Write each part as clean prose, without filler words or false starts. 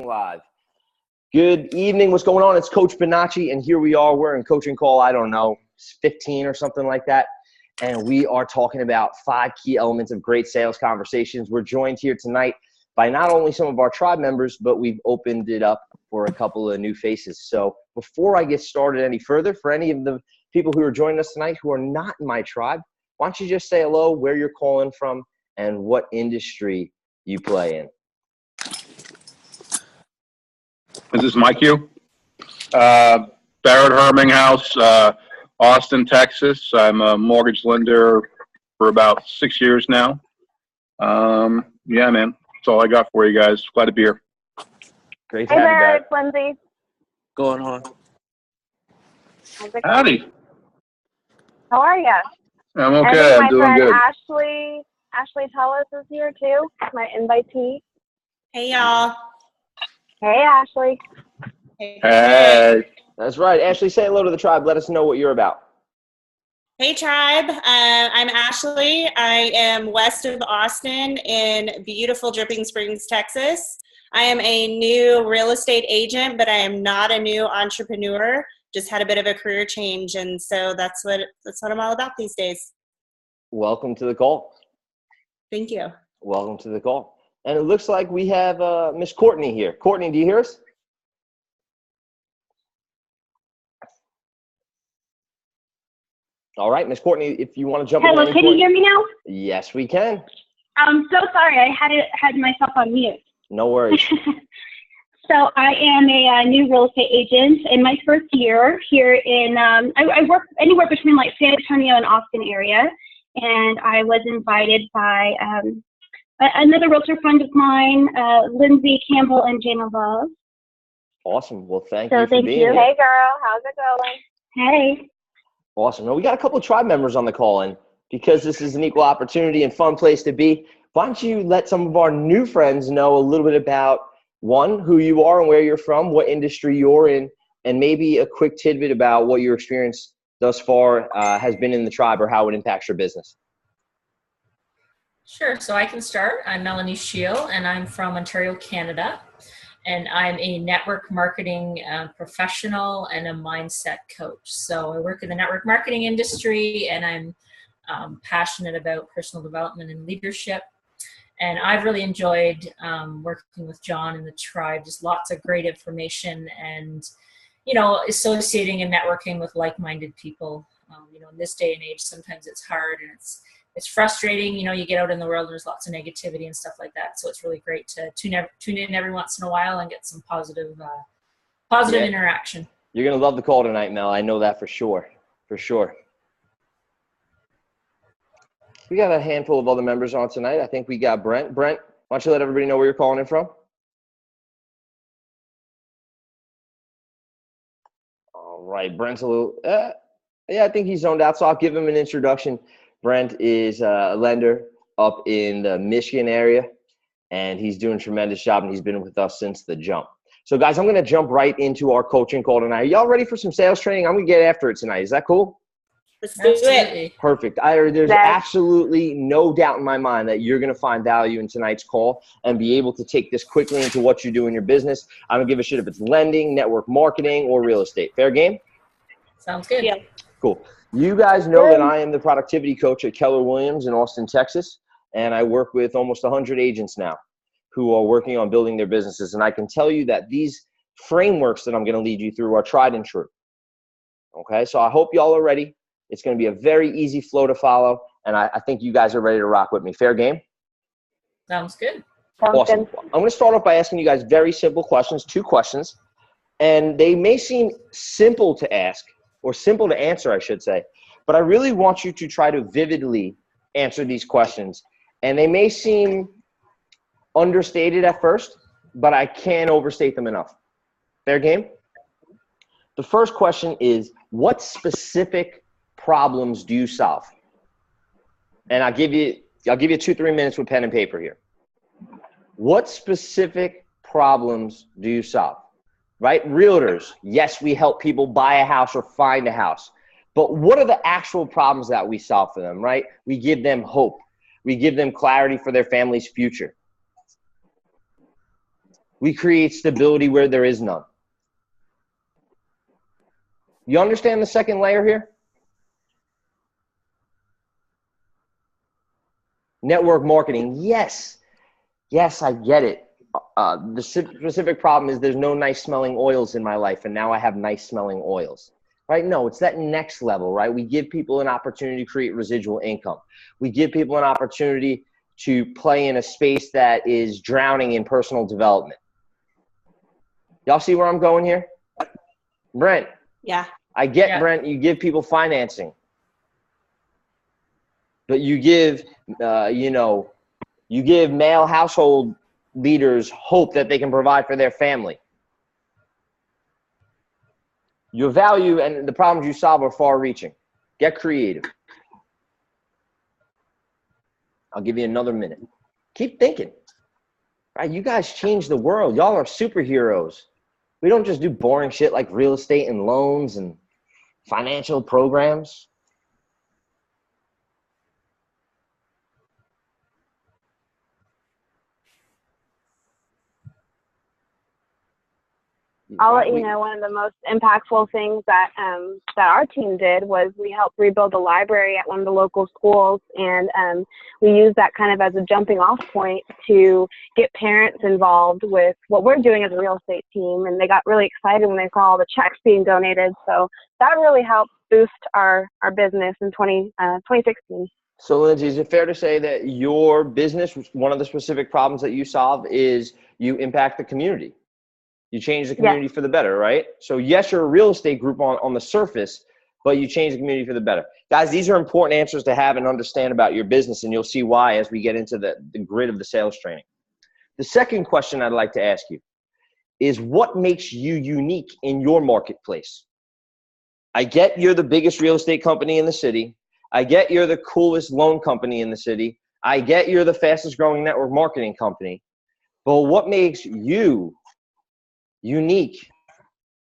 Live. Good evening. What's going on? It's Coach Bonacci, and here we are. We're in coaching call, I don't know, 15 or something like that. And we are talking about 5 key elements of great sales conversations. We're joined here tonight by not only some of our tribe members, but we've opened it up for a couple of new faces. So before I get started any further, for any of the people who are joining us tonight who are not in my tribe, why don't you just say hello, where you're calling from, and what industry you play in. This is my cue. Barrett Herminghouse, Austin, Texas. I'm a mortgage lender for about 6 years now. Yeah, man. That's all I got for you guys. Glad to be here. Great to Hey have you, there, Barrett. it's Lindsay. Going on. How's it going? Howdy. How are you? I'm I okay. think I'm my doing friend good. Ashley Tellis is here too, my invitee. Hey, y'all. Hey, Ashley. Hey. That's right. Ashley, say hello to the tribe. Let us know what you're about. Hey, tribe. I'm Ashley. I am west of Austin in beautiful Dripping Springs, Texas. I am a new real estate agent, but I am not a new entrepreneur. Just had a bit of a career change, and so that's what I'm all about these days. Welcome to the call. Thank you. Welcome to the call. And it looks like we have Miss Courtney here. Courtney, do you hear us? All right, Miss Courtney, if you want to jump in. Hello, can you hear me now? Yes, we can. I'm so sorry. I had myself on mute. No worries. So I am a new real estate agent in my first year here in, I work anywhere between like San Antonio and Austin area. And I was invited by another realtor friend of mine, Lindsay Campbell and Jana Love. Awesome. Well, thank you for being Hey, here. girl. How's it going? Hey. Awesome. Well, we got a couple of tribe members on the call, and because this is an equal opportunity and fun place to be, why don't you let some of our new friends know a little bit about, one, who you are and where you're from, what industry you're in, and maybe a quick tidbit about what your experience thus far has been in the tribe or how it impacts your business. Sure, so I can start. I'm Melanie Shiel, and I'm from Ontario, Canada. And I'm a network marketing professional and a mindset coach. So I work in the network marketing industry, and I'm passionate about personal development and leadership. And I've really enjoyed working with John and the tribe, just lots of great information and, you know, associating and networking with like-minded people. You know, in this day and age, sometimes it's hard and it's frustrating. You know, you get out in the world and there's lots of negativity and stuff like that. So it's really great to tune in every once in a while and get some positive interaction. You're going to love the call tonight, Mel. I know that for sure. For sure. We got a handful of other members on tonight. I think we got Brent. Brent, why don't you let everybody know where you're calling in from? All right. Brent's a little, yeah, I think he's zoned out, so I'll give him an introduction. Brent is a lender up in the Michigan area, and he's doing a tremendous job, and he's been with us since the jump. So, guys, I'm going to jump right into our coaching call tonight. Are y'all ready for some sales training? I'm going to get after it tonight. Is that cool? Let's do it. Perfect. There's absolutely no doubt in my mind that you're going to find value in tonight's call and be able to take this quickly into what you do in your business. I don't give a shit if it's lending, network marketing, or real estate. Fair game? Sounds good. Yeah. Cool. You guys know that I am the productivity coach at Keller Williams in Austin, Texas, and I work with almost 100 agents now who are working on building their businesses. And I can tell you that these frameworks that I'm going to lead you through are tried and true. Okay, so I hope y'all are ready. It's going to be a very easy flow to follow, and I think you guys are ready to rock with me. Fair game? Sounds good. Awesome. I'm going to start off by asking you guys very simple questions, 2 questions, and they may seem simple to ask, or simple to answer, I should say, but I really want you to try to vividly answer these questions. And they may seem understated at first, but I can't overstate them enough. Fair game? The first question is, what specific problems do you solve? And I'll give you 2-3 minutes with pen and paper here. What specific problems do you solve? Right? Realtors, yes, we help people buy a house or find a house. But what are the actual problems that we solve for them, right? We give them hope. We give them clarity for their family's future. We create stability where there is none. You understand the second layer here? Network marketing, yes. Yes, I get it. The specific problem is there's no nice smelling oils in my life, and now I have nice smelling oils, right? No, it's that next level, right? We give people an opportunity to create residual income. We give people an opportunity to play in a space that is drowning in personal development. Y'all see where I'm going here? Brent. Yeah. I get, Brent, you give people financing. But you give, you give male household leaders hope that they can provide for their family. Your value and the problems you solve are far-reaching. Get creative. I'll give you another minute. Keep thinking. Right? You guys change the world. Y'all are superheroes. We don't just do boring shit like real estate and loans and financial programs. I'll let you know, one of the most impactful things that our team did was we helped rebuild a library at one of the local schools, and we used that kind of as a jumping off point to get parents involved with what we're doing as a real estate team, and they got really excited when they saw all the checks being donated. So that really helped boost our business in 2016. So Lindsay, is it fair to say that your business, one of the specific problems that you solve is you impact the community? You change the community for the better, right? So yes, you're a real estate group on the surface, but you change the community for the better. Guys, these are important answers to have and understand about your business, and you'll see why as we get into the grid of the sales training. The second question I'd like to ask you is, what makes you unique in your marketplace? I get you're the biggest real estate company in the city. I get you're the coolest loan company in the city. I get you're the fastest growing network marketing company. But what makes you unique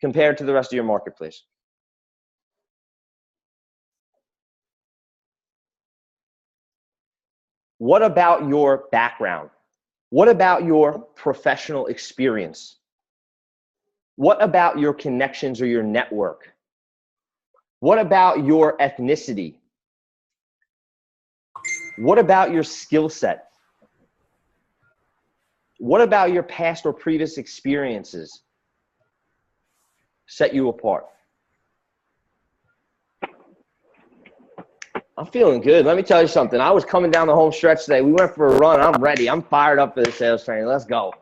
compared to the rest of your marketplace? What about your background? What about your professional experience? What about your connections or your network? What about your ethnicity? What about your skill set? What about your past or previous experiences set you apart? I'm feeling good. Let me tell you something. I was coming down the home stretch today. We went for a run. I'm ready. I'm fired up for the sales training. Let's go.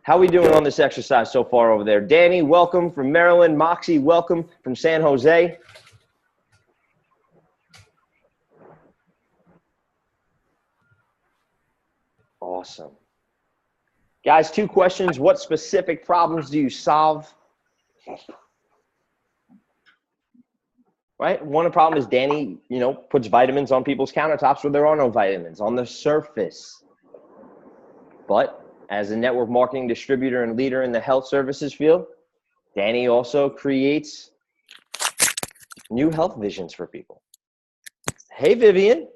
How are we doing on this exercise so far over there? Danny, welcome from Maryland. Moxie, welcome from San Jose. Awesome. Guys, 2 questions. What specific problems do you solve? Right? One of the problems is Danny, puts vitamins on people's countertops where there are no vitamins on the surface. But as a network marketing distributor and leader in the health services field, Danny also creates new health visions for people. Hey, Vivian.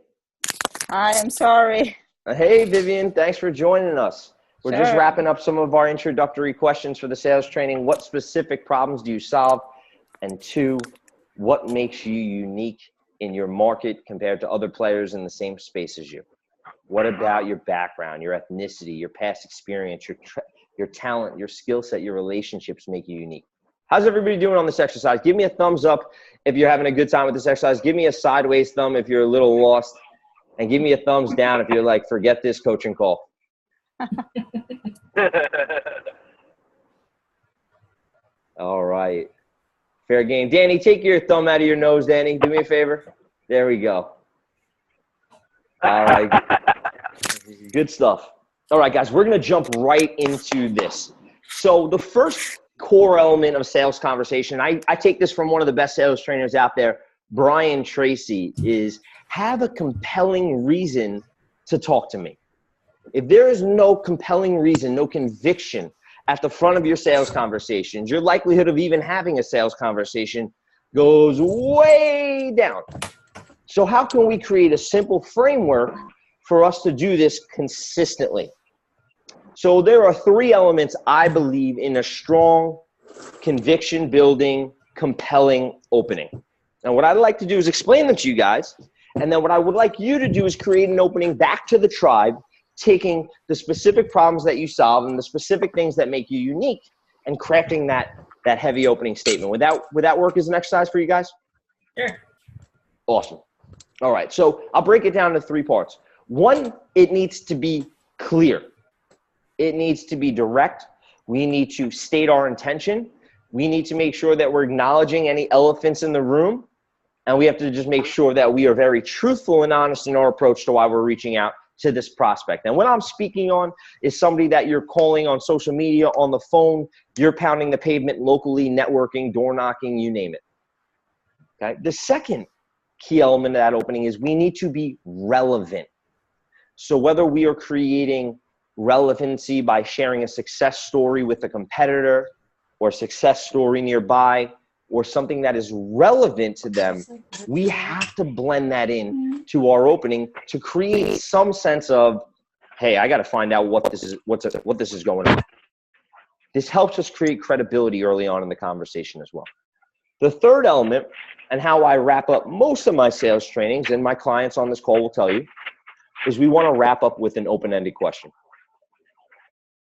Hi, I'm sorry. Hey, Vivian. Thanks for joining us. We're just wrapping up some of our introductory questions for the sales training. What specific problems do you solve? And 2, what makes you unique in your market compared to other players in the same space as you? What about your background, your ethnicity, your past experience, your talent, your skill set, your relationships make you unique? How's everybody doing on this exercise? Give me a thumbs up if you're having a good time with this exercise. Give me a sideways thumb if you're a little lost. And give me a thumbs down if you're like, forget this coaching call. All right. Fair game. Danny, take your thumb out of your nose, Danny. Do me a favor. There we go. All right. Good stuff. All right, guys, we're going to jump right into this. So the first core element of sales conversation, I take this from one of the best sales trainers out there, Brian Tracy, is have a compelling reason to talk to me. If there is no compelling reason, no conviction at the front of your sales conversations, your likelihood of even having a sales conversation goes way down. So how can we create a simple framework for us to do this consistently. So there are 3 elements I believe in a strong, conviction building, compelling opening. And what I'd like to do is explain them to you guys. And then what I would like you to do is create an opening back to the tribe, taking the specific problems that you solve and the specific things that make you unique and crafting that heavy opening statement. Would that work as an exercise for you guys? Sure. Awesome. All right. So I'll break it down into 3 parts. 1, it needs to be clear. It needs to be direct. We need to state our intention. We need to make sure that we're acknowledging any elephants in the room. And we have to just make sure that we are very truthful and honest in our approach to why we're reaching out to this prospect. And what I'm speaking on is somebody that you're calling on social media, on the phone, you're pounding the pavement locally, networking, door knocking, you name it. Okay. The second key element of that opening is we need to be relevant. So whether we are creating relevancy by sharing a success story with a competitor or a success story nearby, or something that is relevant to them, we have to blend that in to our opening to create some sense of, hey, I got to find out what this is going on. This helps us create credibility early on in the conversation as well. The third element, and how I wrap up most of my sales trainings, and my clients on this call will tell you, is we want to wrap up with an open-ended question.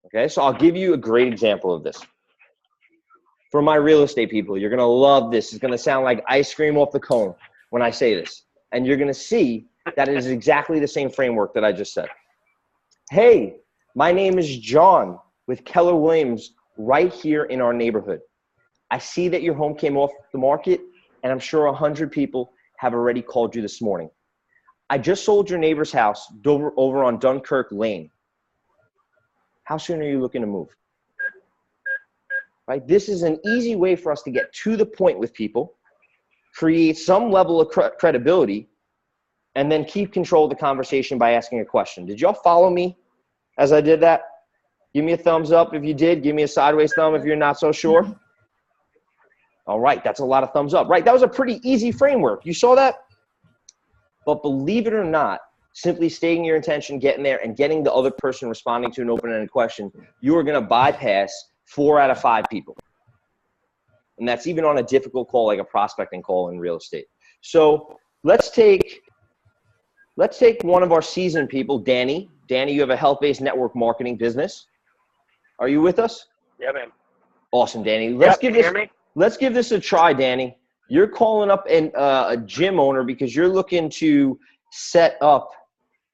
Okay, so I'll give you a great example of this. For my real estate people, you're going to love this. It's going to sound like ice cream off the cone when I say this. And you're going to see that it is exactly the same framework that I just said. Hey, my name is John with Keller Williams right here in our neighborhood. I see that your home came off the market, and I'm sure 100 people have already called you this morning. I just sold your neighbor's house over on Dunkirk Lane. How soon are you looking to move? Right? This is an easy way for us to get to the point with people, create some level of credibility, and then keep control of the conversation by asking a question. Did y'all follow me as I did that? Give me a thumbs up if you did. Give me a sideways thumb if you're not so sure. All right, that's a lot of thumbs up. Right, that was a pretty easy framework. You saw that? But believe it or not, simply stating your intention, getting there, and getting the other person responding to an open-ended question, you are going to bypass 4 out of 5 people. And that's even on a difficult call like a prospecting call in real estate. So let's take one of our seasoned people, Danny. Danny, you have a health-based network marketing business. Are you with us? Yeah, man. Awesome, Danny. Let's give this a try, Danny. You're calling up a gym owner because you're looking to set up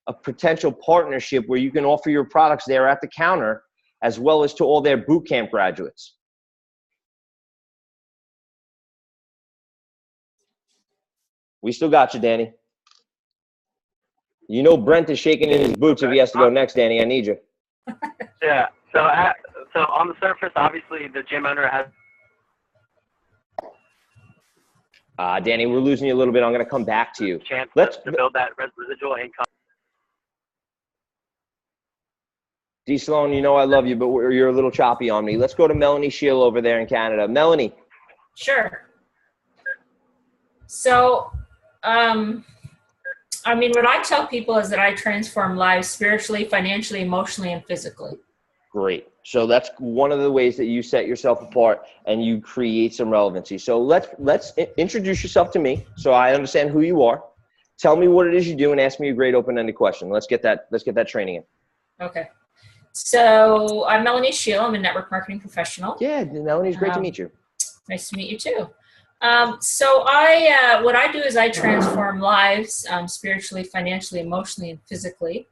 a potential partnership where you can offer your products there at the counter, as well as to all their boot camp graduates. We still got you, Danny. You know Brent is shaking in his boots if he has to go next, Danny. I need you. Yeah. So on the surface, obviously, the gym owner has. Danny, we're losing you a little bit. I'm going to come back to you. Chance to build that residual income. D. Sloan, you know I love you, but you're a little choppy on me. Let's go to Melanie Shield over there in Canada. Melanie. Sure. So, what I tell people is that I transform lives spiritually, financially, emotionally, and physically. Great. So that's one of the ways that you set yourself apart and you create some relevancy. So let's introduce yourself to me so I understand who you are. Tell me what it is you do and ask me a great open-ended question. Let's get that training in. Okay. So I'm Melanie Shield. I'm a network marketing professional. Yeah, Melanie, it's great to meet you. Nice to meet you too. What I do is I transform lives spiritually, financially, emotionally, and physically.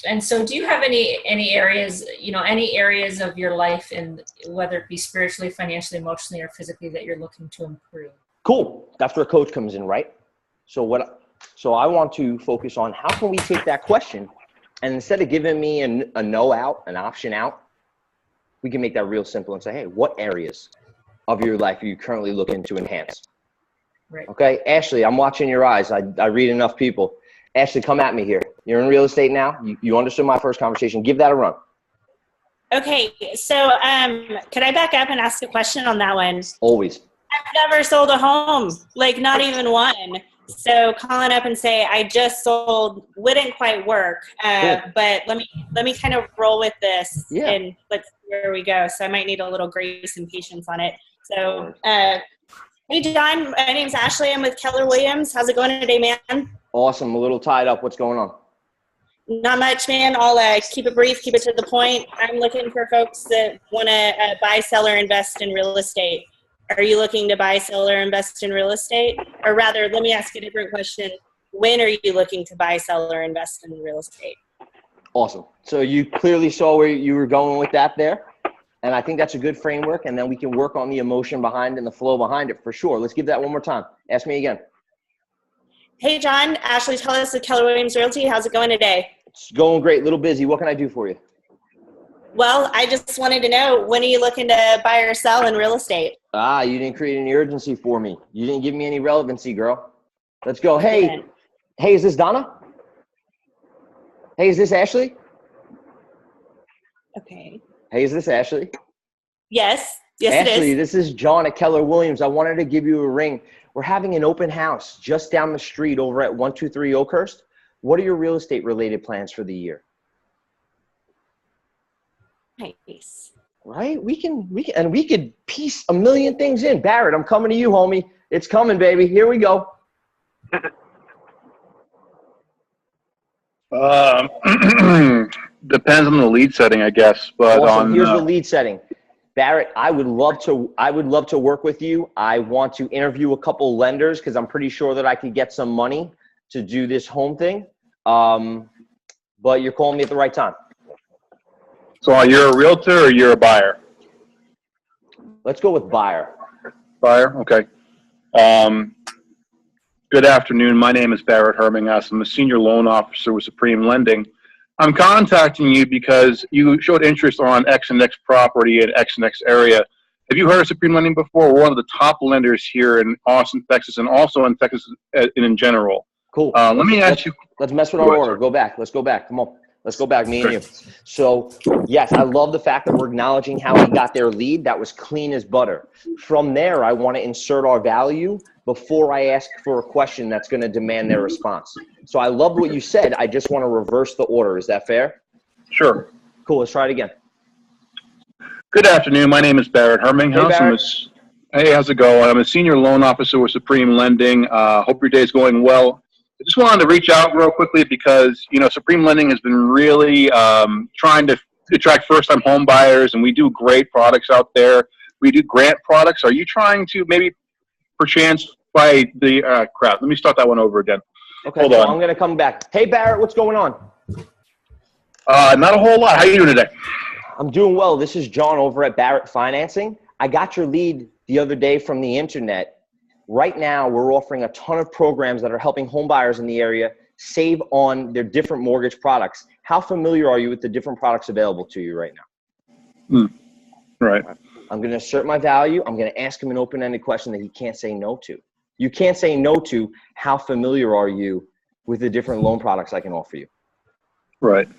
And so do you have any areas, any areas of your life, in whether it be spiritually, financially, emotionally, or physically, that you're looking to improve? Cool. That's where coach comes in, right? So I want to focus on how can we take that question and instead of giving me a no out, an option out, we can make that real simple and say, hey, what areas of your life are you currently looking to enhance? Right. Okay, Ashley, I'm watching your eyes. I read enough people. Ashley, come at me here. You're in real estate now. You understood my first conversation. Give that a run. Okay, so could I back up and ask a question on that one? Always. I've never sold a home, like not even one. So calling up and say I just sold wouldn't quite work, Cool. but let me kind of roll with this Yeah. and let's see where we go. So I might need a little grace and patience on it. So hey John, my name's Ashley. I'm with Keller Williams. How's it going today, man? Awesome. A little tied up. What's going on? Not much, man. I'll keep it brief, keep it to the point. I'm looking for folks that want to buy, sell, or invest in real estate. Are you looking to buy, sell, or invest in real estate? Or rather, let me ask a different question. When are you looking to buy, sell, or invest in real estate? Awesome. So you clearly saw where you were going with that there. And I think that's a good framework. And then we can work on the emotion behind and the flow behind it for sure. Let's give that one more time. Ask me again. Hey, John. Ashley Tellis with Keller Williams Realty. How's it going today? It's going great. A little busy. What can I do for you? Well, I just wanted to know, when are you looking to buy or sell in real estate? You didn't create any urgency for me. You didn't give me any relevancy, girl. Let's go. Hey, is this Donna? Hey, is this Ashley? Okay. Hey, is this Ashley? Yes, Ashley, it is. this is John at Keller Williams. I wanted to give you a ring. We're having an open house just down the street over at 123 Oakhurst. What are your real estate related plans for the year? Nice. Right? We could piece a million things in. Barrett, I'm coming to you, homie. It's coming, baby. Here we go. Depends on the lead setting, I guess. But Awesome. Here's the lead setting. Barrett, I would love to work with you. I want to interview a couple lenders because I'm pretty sure that I could get some money to do this home thing. But you're calling me at the right time. So you're a realtor or you're a buyer? Let's go with buyer. Buyer, okay. Good afternoon. My name is Barrett Herminghaus. I'm a senior loan officer with Supreme Lending. I'm contacting you because you showed interest on X and X property in X and X area. Have you heard of Supreme Lending before? We're one of the top lenders here in Austin, Texas, and also in Texas in general. Cool. Let me ask you. Let's mess with our order. Go back. Let's go back. Come on. Let's go back, me and you. So, yes, I love the fact that we're acknowledging how we got their lead. That was clean as butter. From there, I want to insert our value before I ask for a question that's going to demand their response. So I love what you said. I just want to reverse the order. Is that fair? Sure. Cool. Let's try it again. Good afternoon. My name is Barrett Herminghaus. Hey, Barrett. Hey, how's it going? I'm a senior loan officer with Supreme Lending. Hope your day is going well. I just wanted to reach out real quickly because, Supreme Lending has been really trying to attract first-time home buyers, and we do great products out there. We do grant products. Are you trying to maybe, perchance, buy the crap? Let me start that one over again. Okay, Hold on. I'm going to come back. Hey, Barrett, what's going on? Not a whole lot. How are you doing today? I'm doing well. This is John over at Barrett Financing. I got your lead the other day from the internet. Right now, we're offering a ton of programs that are helping home buyers in the area save on their different mortgage products. How familiar are you with the different products available to you right now? Right. I'm going to assert my value. I'm going to ask him an open-ended question that he can't say no to. You can't say no to how familiar are you with the different loan products I can offer you. Right.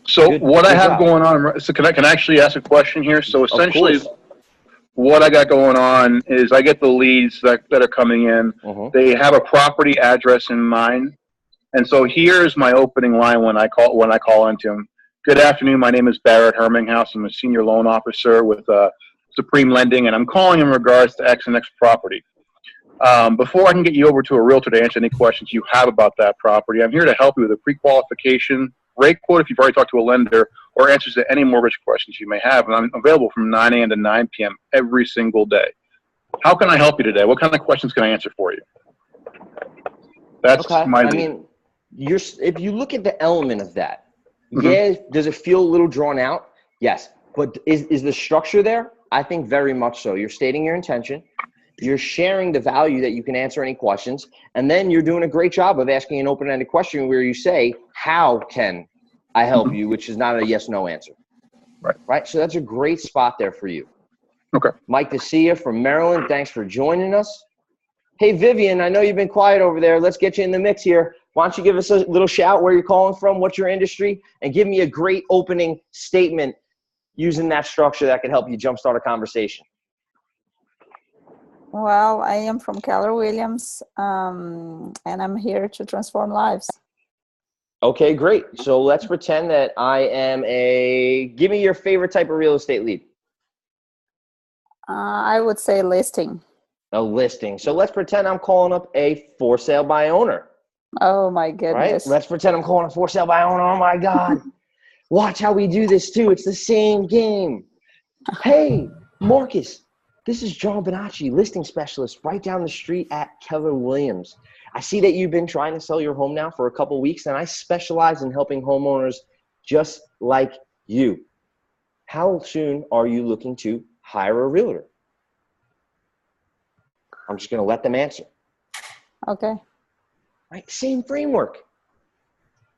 So what I have going on, so can I actually ask a question here? So essentially, what I got going on is I get the leads that are coming in. They have a property address in mind. And so here's my opening line when I call into them. Good afternoon. My name is Barrett Herminghaus. I'm a senior loan officer with Supreme Lending, and I'm calling in regards to X and X property. Before I can get you over to a realtor to answer any questions you have about that property, I'm here to help you with a pre-qualification rate quote if you've already talked to a lender, or answers to any mortgage questions you may have. And I'm available from 9 a.m. to 9 p.m. every single day. How can I help you today? What kind of questions can I answer for you? That's my lead. I mean, if you look at the element of that, yeah, does it feel a little drawn out? Yes. But is the structure there? I think very much so. You're stating your intention. You're sharing the value that you can answer any questions. And then you're doing a great job of asking an open-ended question where you say, how can I help you? Which is not a yes-no answer. Right. So that's a great spot there for you. Okay. Mike DeCia from Maryland. Thanks for joining us. Hey, Vivian, I know you've been quiet over there. Let's get you in the mix here. Why don't you give us a little shout where you're calling from, what's your industry, and give me a great opening statement using that structure that can help you jumpstart a conversation. Well, I am from Keller Williams, and I'm here to transform lives. Okay, great. So let's pretend that I am give me your favorite type of real estate lead. I would say listing. A listing. So let's pretend I'm calling up a for sale by owner. Oh my Right? goodness. Let's pretend I'm calling a for sale by owner. Oh my God. Watch how we do this too. It's the same game. Hey, Marcus, this is John Bonacci, listing specialist right down the street at Keller Williams. I see that you've been trying to sell your home now for a couple of weeks, and I specialize in helping homeowners just like you. How soon are you looking to hire a realtor? I'm just going to let them answer. Okay. Right? Same framework.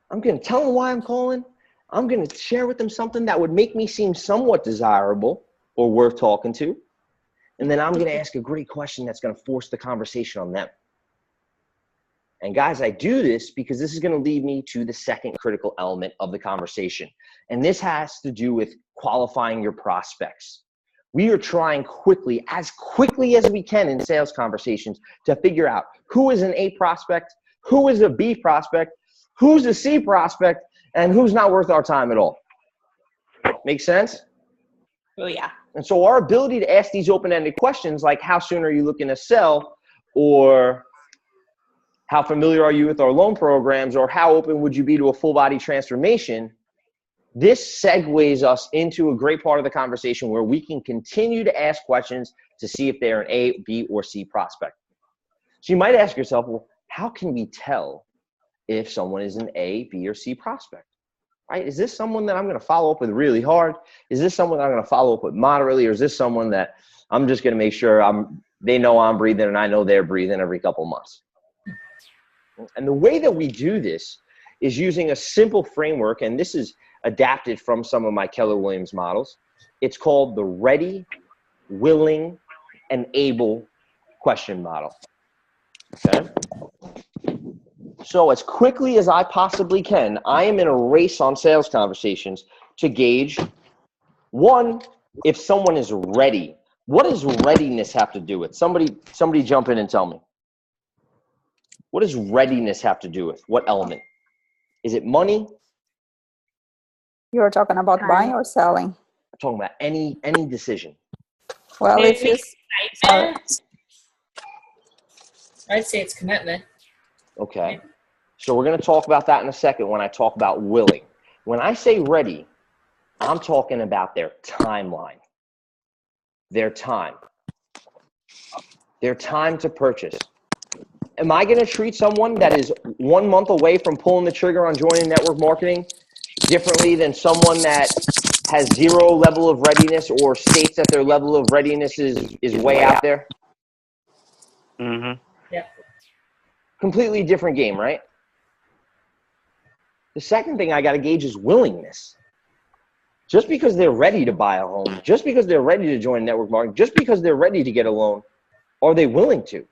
I'm going to tell them why I'm calling. I'm going to share with them something that would make me seem somewhat desirable or worth talking to. And then I'm going to ask a great question that's going to force the conversation on them. And guys, I do this because this is going to lead me to the second critical element of the conversation. And this has to do with qualifying your prospects. We are trying as quickly as we can in sales conversations to figure out who is an A prospect, who is a B prospect, who's a C prospect, and who's not worth our time at all. Make sense? Oh, yeah. And so our ability to ask these open-ended questions like how soon are you looking to sell, or how familiar are you with our loan programs, or how open would you be to a full body transformation, this segues us into a great part of the conversation where we can continue to ask questions to see if they're an A, B, or C prospect. So you might ask yourself, well, how can we tell if someone is an A, B, or C prospect? Right? Is this someone that I'm going to follow up with really hard? Is this someone that I'm going to follow up with moderately? Or is this someone that I'm just going to make sure they know I'm breathing and I know they're breathing every couple months? And the way that we do this is using a simple framework, and this is adapted from some of my Keller Williams models. It's called the ready, willing, and able question model. Okay? So as quickly as I possibly can, I am in a race on sales conversations to gauge, one, if someone is ready. What does readiness have to do with? Somebody jump in and tell me. What does readiness have to do with? What element? Is it money? You're talking about buying or selling? I'm talking about any decision. Well, if you sorry. I'd say it's commitment. Okay. So we're going to talk about that in a second when I talk about willing. When I say ready, I'm talking about their timeline. Their time. Their time to purchase. Am I going to treat someone that is 1 month away from pulling the trigger on joining network marketing differently than someone that has zero level of readiness or states that their level of readiness is way out there? Mm-hmm. Yeah. Completely different game, right? The second thing I got to gauge is willingness. Just because they're ready to buy a home, just because they're ready to join network marketing, just because they're ready to get a loan, are they willing to?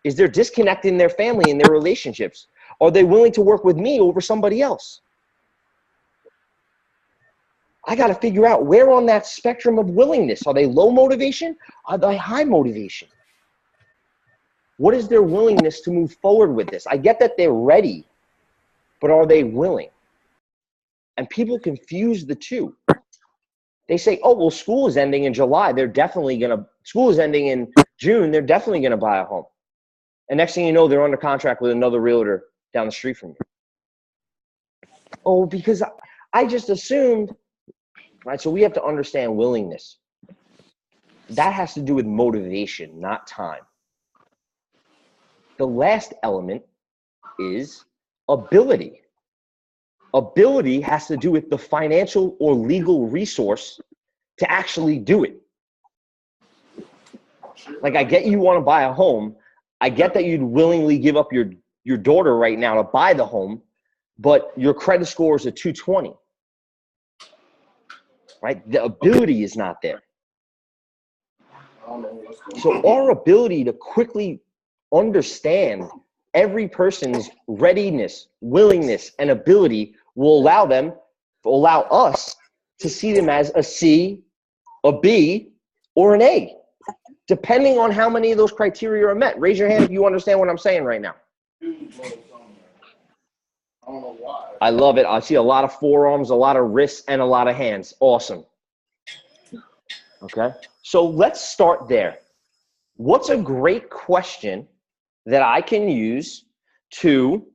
Is there disconnect in their family and their relationships? Are they willing to work with me over somebody else? I got to figure out where on that spectrum of willingness. Are they low motivation? Are they high motivation? What is their willingness to move forward with this? I get that they're ready, but are they willing? And people confuse the two. They say, oh, well, school is ending in July. School is ending in June. They're definitely going to buy a home. And next thing you know, they're under contract with another realtor down the street from you. Oh, because I just assumed, right? So we have to understand willingness. That has to do with motivation, not time. The last element is ability. Ability has to do with the financial or legal resource to actually do it. Like, I get you want to buy a home. I get that you'd willingly give up your daughter right now to buy the home, but your credit score is a 220. Right? The ability is not there. So our ability to quickly understand every person's readiness, willingness, and ability will allow us to see them as a C, a B, or an A. depending on how many of those criteria are met. Raise your hand if you understand what I'm saying right now. I don't know why. I love it. I see a lot of forearms, a lot of wrists, and a lot of hands. Awesome. Okay. So let's start there. What's a great question that I can use to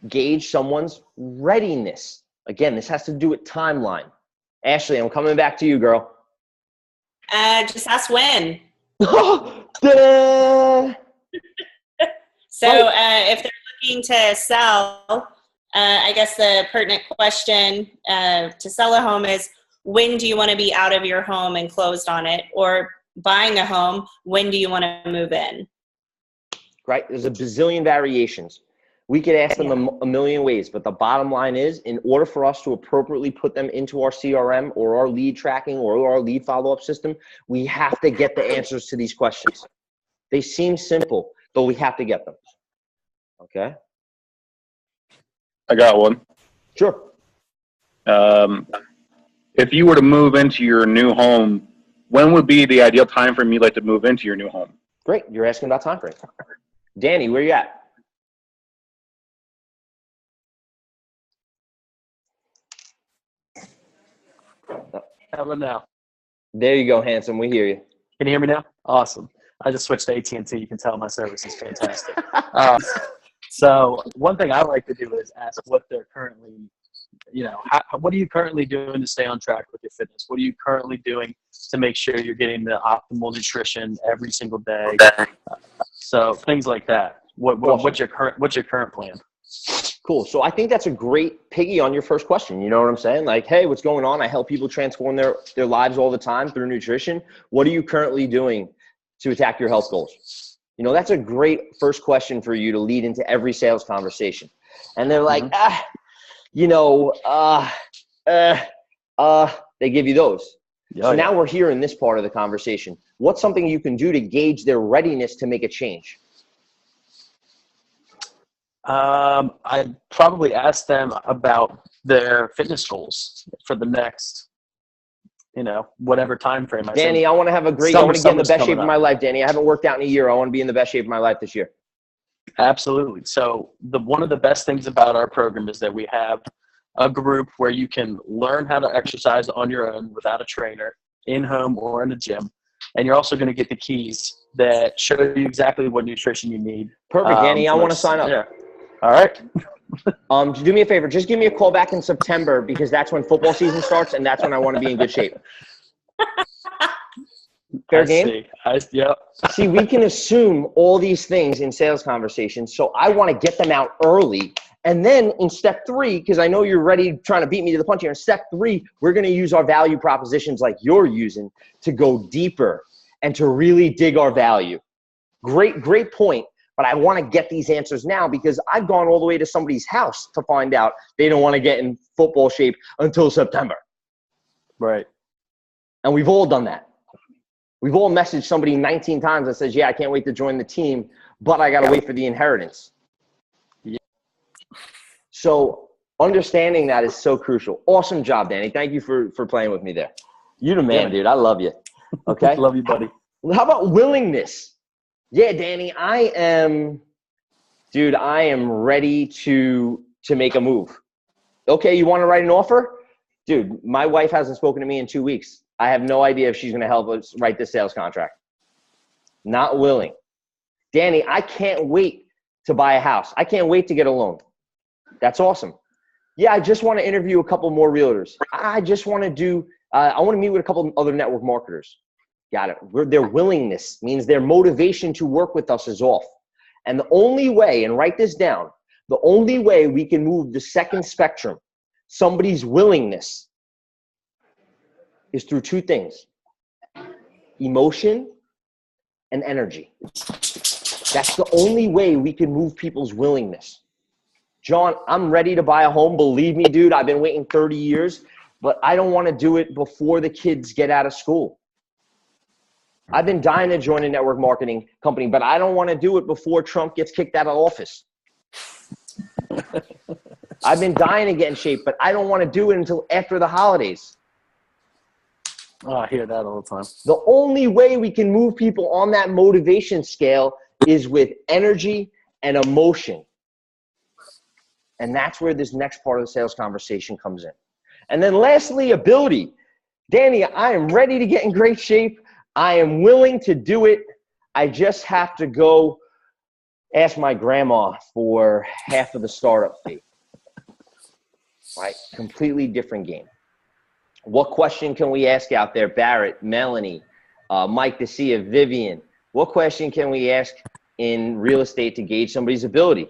gauge someone's readiness? Again, this has to do with timeline. Ashley, I'm coming back to you, girl. Just ask when. Ta-da! So if they're looking to sell, I guess the pertinent question to sell a home is, when do you want to be out of your home and closed on it? Or buying a home, when do you want to move in? Right? There's a bazillion variations. We could ask them a million ways, but the bottom line is, in order for us to appropriately put them into our CRM or our lead tracking or our lead follow-up system, we have to get the answers to these questions. They seem simple, but we have to get them. Okay? I got one. Sure. If you were to move into your new home, when would be the ideal time frame you'd like to move into your new home? Great. You're asking about time frame. Danny, where you at? How about now? There you go, handsome. We hear you. Can you hear me now? Awesome. I just switched to AT&T. You can tell my service is fantastic. So one thing I like to do is ask what they're currently, what are you currently doing to stay on track with your fitness? What are you currently doing to make sure you're getting the optimal nutrition every single day? So things like that. What's your current plan? Cool. So I think that's a great piggy on your first question. You know what I'm saying? Like, hey, what's going on? I help people transform their lives all the time through nutrition. What are you currently doing to attack your health goals? That's a great first question for you to lead into every sales conversation. And they're like, they give you those. So now we're here in this part of the conversation. What's something you can do to gauge their readiness to make a change? I'd probably ask them about their fitness goals for the next, whatever time frame. Danny, I want to have I want to get in the best shape of my life, Danny. I haven't worked out in a year. I want to be in the best shape of my life this year. Absolutely. So one of the best things about our program is that we have a group where you can learn how to exercise on your own without a trainer, in home or in a gym. And you're also going to get the keys that show you exactly what nutrition you need. Perfect, Danny. I want to sign up. Yeah. All right. Do me a favor. Just give me a call back in September, because that's when football season starts, and that's when I want to be in good shape. Fair game? See, we can assume all these things in sales conversations, so I want to get them out early. And then in step 3, because I know you're ready trying to beat me to the punch here, in step 3, we're going to use our value propositions like you're using to go deeper and to really dig our value. Great point. But I want to get these answers now, because I've gone all the way to somebody's house to find out they don't want to get in football shape until September. Right. And we've all done that. We've all messaged somebody 19 times that says, yeah, I can't wait to join the team, but I got to wait for the inheritance. Yeah. So understanding that is so crucial. Awesome job, Danny. Thank you for playing with me there. You're the man, dude. I love you. Okay? Love you, buddy. How about willingness? Yeah, Danny, I am ready to make a move. Okay, you want to write an offer? Dude, my wife hasn't spoken to me in 2 weeks. I have no idea if she's going to help us write this sales contract. Not willing. Danny, I can't wait to buy a house. I can't wait to get a loan. That's awesome. Yeah, I just want to interview a couple more realtors. I just want to I want to meet with a couple other network marketers. Got it. Their willingness means their motivation to work with us is off. And the only way, and write this down, the only way we can move the second spectrum, somebody's willingness, is through 2 things: emotion and energy. That's the only way we can move people's willingness. John, I'm ready to buy a home. Believe me, dude, I've been waiting 30 years, but I don't want to do it before the kids get out of school. I've been dying to join a network marketing company, but I don't want to do it before Trump gets kicked out of office. I've been dying to get in shape, but I don't want to do it until after the holidays. Oh, I hear that all the time. The only way we can move people on that motivation scale is with energy and emotion. And that's where this next part of the sales conversation comes in. And then lastly, ability. Danny, I am ready to get in great shape. I am willing to do it. I just have to go ask my grandma for half of the startup fee. Right? Completely different game. What question can we ask out there? Barrett, Melanie, Mike DeCia, Vivian. What question can we ask in real estate to gauge somebody's ability?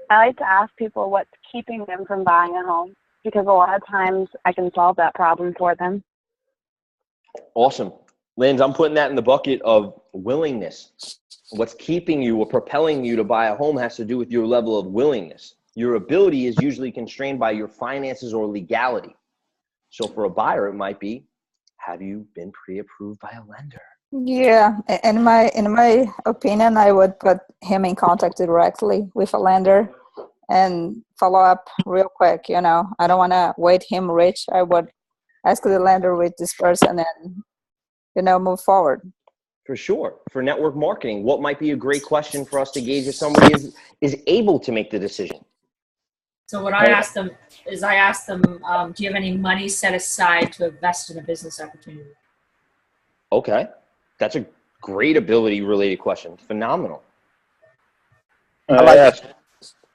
I like to ask people what's keeping them from buying a home, because a lot of times I can solve that problem for them. Awesome. Linz, I'm putting that in the bucket of willingness. What's keeping you or propelling you to buy a home has to do with your level of willingness. Your ability is usually constrained by your finances or legality. So for a buyer, it might be, have you been pre-approved by a lender? Yeah, in my opinion, I would put him in contact directly with a lender and follow up real quick. You know, I don't want to wait him rich. I would ask the lender with this person and, you know, move forward. For sure. For network marketing, what might be a great question for us to gauge if somebody is able to make the decision? So what I ask them is, do you have any money set aside to invest in a business opportunity? Okay. That's a great ability related question. Phenomenal.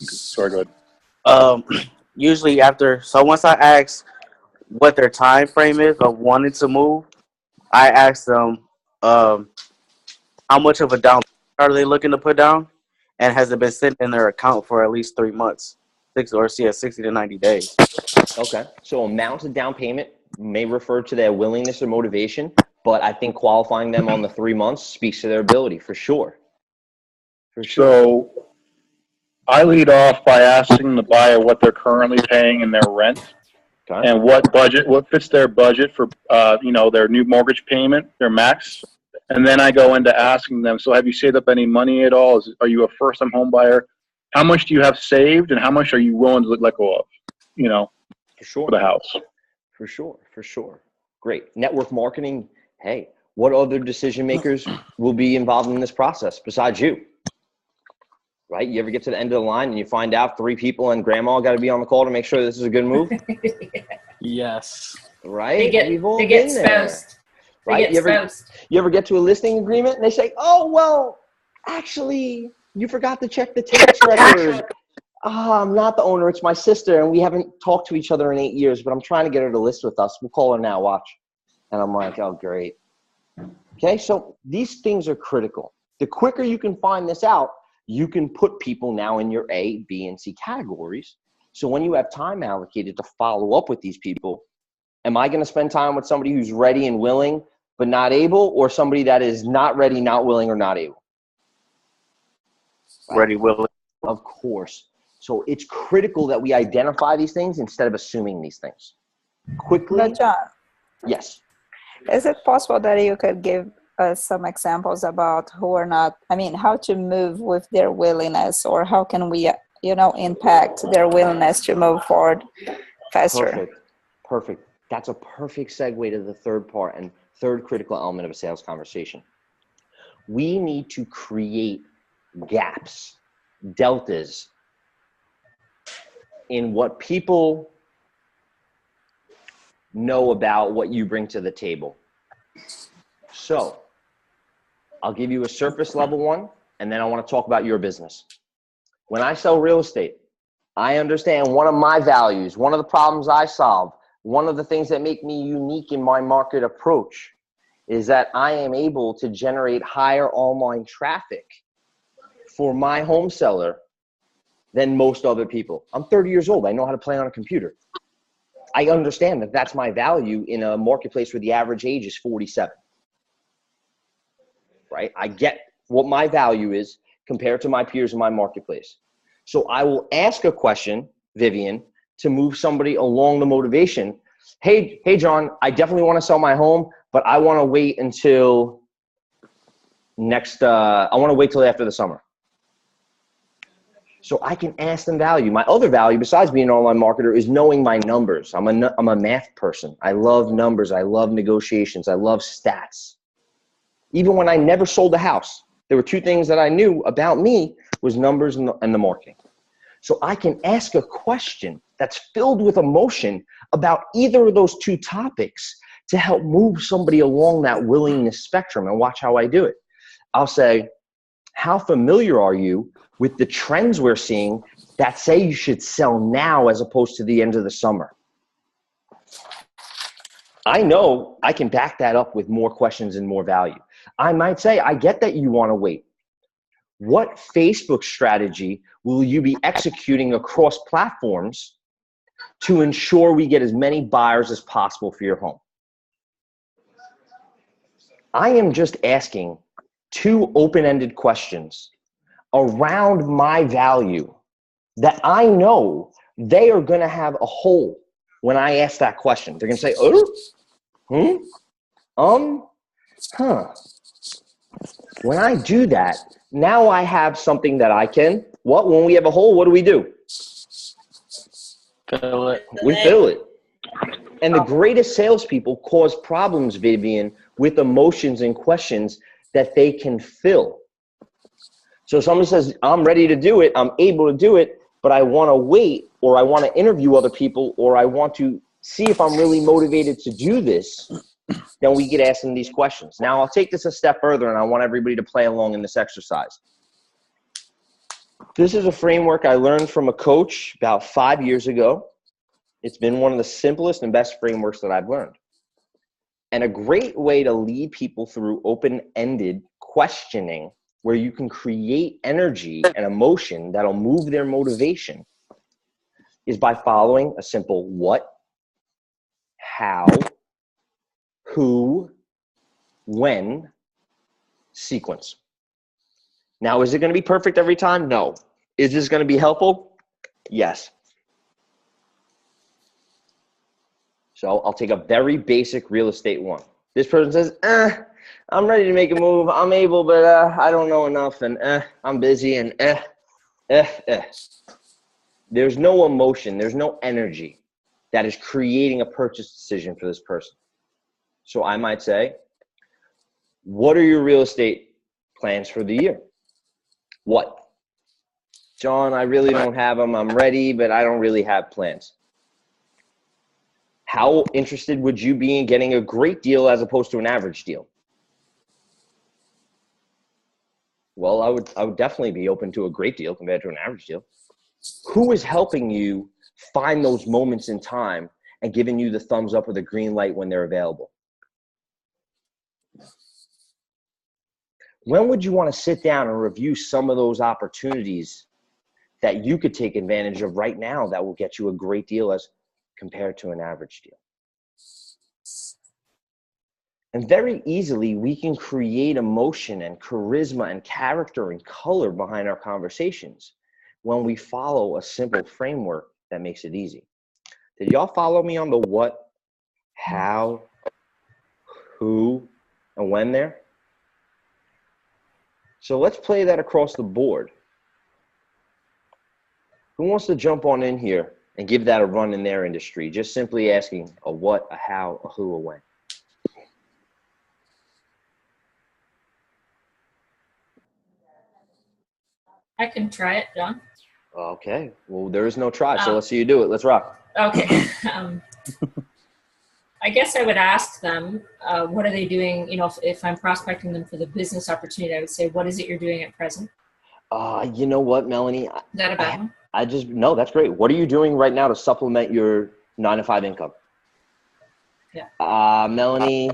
Sorry, go ahead. Usually so once I ask what their time frame is of wanting to move, I ask them how much of a down are they looking to put down, and has it been sitting in their account for at least 3 months, 60 to 90 days. Okay. So amounts of down payment may refer to their willingness or motivation, but I think qualifying them on the 3 months speaks to their ability for sure. For sure. So I lead off by asking the buyer what they're currently paying in their rent. Okay. And what fits their budget for, their new mortgage payment, their max. And then I go into asking them, so have you saved up any money at all? Are you a first-time home buyer? How much do you have saved, and how much are you willing to let go of, for sure, for the house? For sure. Great. Network marketing. Hey, what other decision makers will be involved in this process besides you? Right? You ever get to the end of the line and you find out 3 people and grandma got to be on the call to make sure this is a good move? Yes. Right? We've all been there. Right? You ever get to a listing agreement and they say, oh, well, actually, you forgot to check the tax record. I'm not the owner. It's my sister, and we haven't talked to each other in 8 years, but I'm trying to get her to list with us. We'll call her now. Watch. And I'm like, oh, great. Okay, so these things are critical. The quicker you can find this out, you can put people now in your A, B, and C categories. So when you have time allocated to follow up with these people, am I going to spend time with somebody who's ready and willing but not able, or somebody that is not ready, not willing, or not able? Ready, willing. Of course. So it's critical that we identify these things instead of assuming these things. Quickly. But John. Yes. Is it possible that you could give us some examples about who are not, how to move with their willingness, or how can we, impact their willingness to move forward faster? Perfect. That's a perfect segue to the third part and third critical element of a sales conversation. We need to create gaps, deltas in what people know about what you bring to the table. So I'll give you a surface level one, and then I want to talk about your business. When I sell real estate, I understand one of my values, one of the problems I solve, one of the things that make me unique in my market approach is that I am able to generate higher online traffic for my home seller than most other people. I'm 30 years old. I know how to play on a computer. I understand that that's my value in a marketplace where the average age is 47. Right? I get what my value is compared to my peers in my marketplace. So I will ask a question, Vivian, to move somebody along the motivation. Hey, John, I definitely want to sell my home, but I want to wait until I want to wait till after the summer. So I can ask them value. My other value, besides being an online marketer, is knowing my numbers. I'm a math person. I love numbers. I love negotiations. I love stats. Even when I never sold a house, there were two things that I knew about me was numbers and the marketing. So I can ask a question that's filled with emotion about either of those two topics to help move somebody along that willingness spectrum, and watch how I do it. I'll say, how familiar are you with the trends we're seeing that say you should sell now as opposed to the end of the summer? I know I can back that up with more questions and more value. I might say, I get that you want to wait. What Facebook strategy will you be executing across platforms to ensure we get as many buyers as possible for your home? I am just asking two open-ended questions around my value that I know they are going to have a hole when I ask that question. They're going to say, When I do that, now I have something that I can, when we have a hole, what do? Fill it. We fill it. And the greatest salespeople cause problems, Vivian, with emotions and questions that they can fill. So somebody says, I'm ready to do it, I'm able to do it, but I want to wait, or I want to interview other people, or I want to see if I'm really motivated to do this, then we get asked them these questions. Now, I'll take this a step further, and I want everybody to play along in this exercise. This is a framework I learned from a coach about 5 years ago. It's been one of the simplest and best frameworks that I've learned. And a great way to lead people through open-ended questioning where you can create energy and emotion that'll move their motivation is by following a simple what, how, who, when sequence. Now, is it going to be perfect every time? No. Is this going to be helpful? Yes. So I'll take a very basic real estate one. This person says, I'm ready to make a move. I'm able, but I don't know enough, and I'm busy, and There's no emotion. There's no energy that is creating a purchase decision for this person. So I might say, what are your real estate plans for the year? What? John, I really don't have them. I'm ready, but I don't really have plans. How interested would you be in getting a great deal as opposed to an average deal? Well, I would definitely be open to a great deal compared to an average deal. Who is helping you find those moments in time and giving you the thumbs up or the green light when they're available? When would you want to sit down and review some of those opportunities that you could take advantage of right now that will get you a great deal as compared to an average deal? And very easily, we can create emotion and charisma and character and color behind our conversations when we follow a simple framework that makes it easy. Did y'all follow me on the what, how, who, and when there? So let's play that across the board. Who wants to jump on in here and give that a run in their industry? Just simply asking a what, a how, a who, a when. I can try it, John. Okay. Well, there is no try, so let's see you do it. Let's rock. Okay. I guess I would ask them, what are they doing? You know, if I'm prospecting them for the business opportunity, I would say, what is it you're doing at present? You know what, Melanie? Is that a bad one? No, that's great. What are you doing right now to supplement your 9-to-5 income? Yeah. Melanie,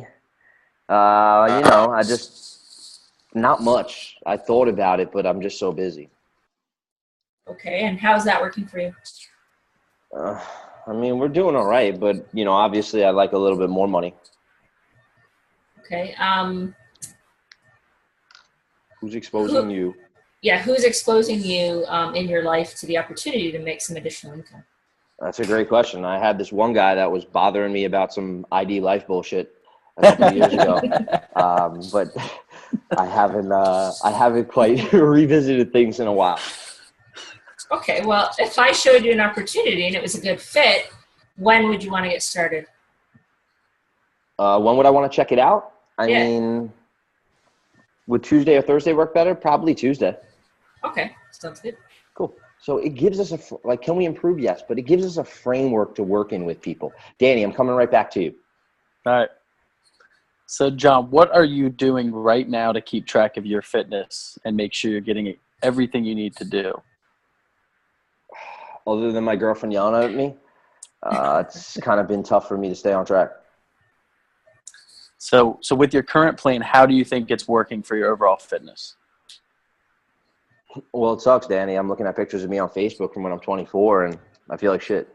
not much. I thought about it, but I'm just so busy. Okay. And how's that working for you? We're doing all right, but, obviously I'd like a little bit more money. Okay. Who's exposing you? Yeah, who's exposing you in your life to the opportunity to make some additional income? That's a great question. I had this one guy that was bothering me about some ID Life bullshit a couple of years ago, but I haven't quite revisited things in a while. Okay, well, if I showed you an opportunity and it was a good fit, when would you want to get started? When would I want to check it out? I Yeah. mean, would Tuesday or Thursday work better? Probably Tuesday. Okay, sounds good. Cool. So it gives us can we improve? Yes, but it gives us a framework to work in with people. Danny, I'm coming right back to you. All right. So, John, what are you doing right now to keep track of your fitness and make sure you're getting everything you need to do? Other than my girlfriend yelling at me, it's kind of been tough for me to stay on track. So with your current plan, how do you think it's working for your overall fitness? Well, it sucks, Danny. I'm looking at pictures of me on Facebook from when I'm 24, and I feel like shit.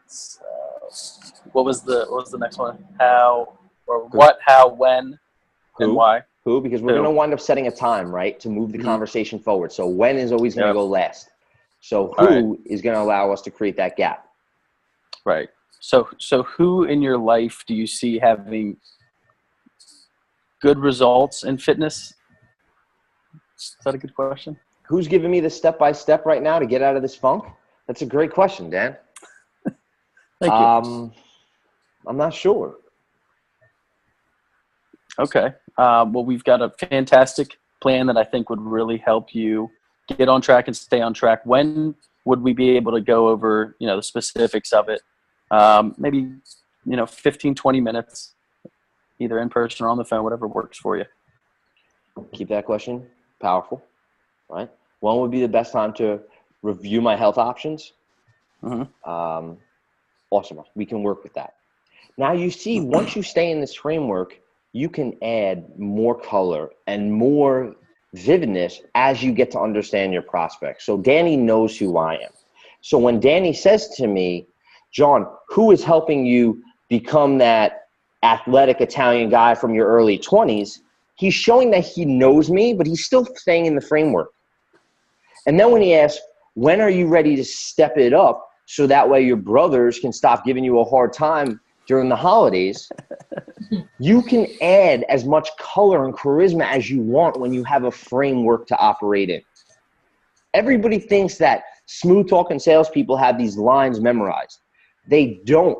So, what was the next one? How or what, how, when, and why? Who? Because we're going to wind up setting a time, right, to move the conversation forward. So when is always going to go last. So who is going to allow us to create that gap? Right. So who in your life do you see having good results in fitness? Is that a good question? Who's giving me the step-by-step right now to get out of this funk? That's a great question, Dan. Thank you. I'm not sure. Okay. Well, we've got a fantastic plan that I think would really help you get on track and stay on track. When would we be able to go over, the specifics of it? Maybe, 15, 20 minutes, either in person or on the phone, whatever works for you. Keep that question powerful, right? When would be the best time to review my health options? Mm-hmm. Awesome. We can work with that. Now you see, once you stay in this framework, you can add more color and more vividness as you get to understand your prospects. So Danny knows who I am. So when Danny says to me, John, who is helping you become that athletic Italian guy from your early 20s? He's showing that he knows me, but he's still staying in the framework. And then when he asks, when are you ready to step it up so that way your brothers can stop giving you a hard time during the holidays? You can add as much color and charisma as you want when you have a framework to operate in. Everybody thinks that smooth talking salespeople have these lines memorized. They don't.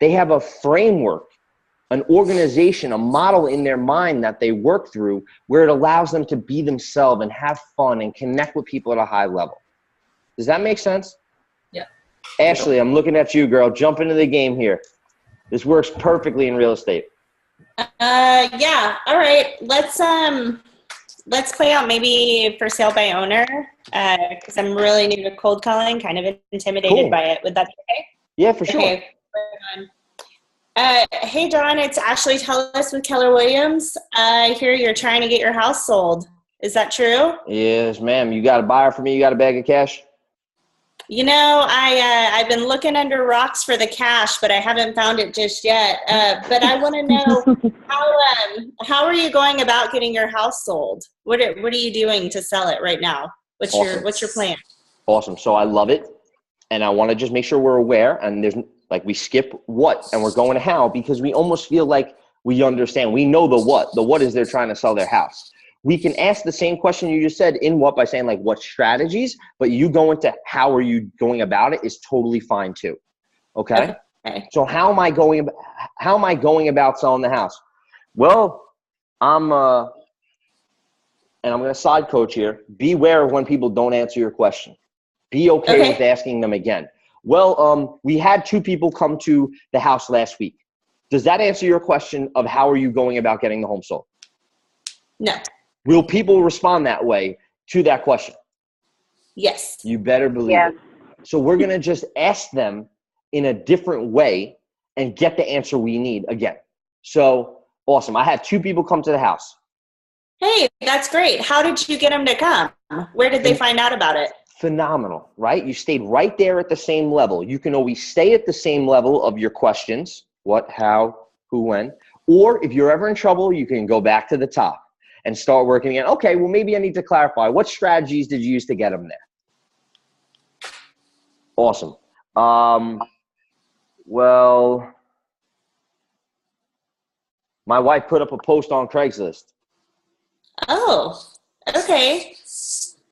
They have a framework, an organization, a model in their mind that they work through where it allows them to be themselves and have fun and connect with people at a high level. Does that make sense? Yeah. Ashley, I'm looking at you, girl. Jump into the game here. This works perfectly in real estate. Yeah. All right. Let's play out maybe for sale by owner because I'm really new to cold calling, kind of intimidated by it. Would that be okay? Yeah, for sure. Okay. Hey, John, it's Ashley Tellis with Keller Williams. I hear you're trying to get your house sold. Is that true? Yes, ma'am. You got a buyer for me? You got a bag of cash? I've been looking under rocks for the cash, but I haven't found it just yet. But I want to know how are you going about getting your house sold? What are you doing to sell it right now? What's your plan? Awesome. So I love it, and I want to just make sure we're aware. And there's we skip what and we're going to how because we almost feel like we understand. We know the what. The what is they're trying to sell their house. We can ask the same question you just said in what by saying like what strategies, but you go into how are you going about it is totally fine too. Okay. So how am I going about selling the house? Well, and I'm going to side coach here. Beware of when people don't answer your question. Be okay with asking them again. Well, we had 2 people come to the house last week. Does that answer your question of how are you going about getting the home sold? No. Will people respond that way to that question? Yes. You better believe it. So we're going to just ask them in a different way and get the answer we need again. So awesome. I had 2 people come to the house. Hey, that's great. How did you get them to come? Where did they find out about it? Phenomenal, right? You stayed right there at the same level. You can always stay at the same level of your questions. What, how, who, when. Or if you're ever in trouble, you can go back to the top and start working again. Okay, well, maybe I need to clarify. What strategies did you use to get them there? Awesome. Well, my wife put up a post on Craigslist. Oh, okay.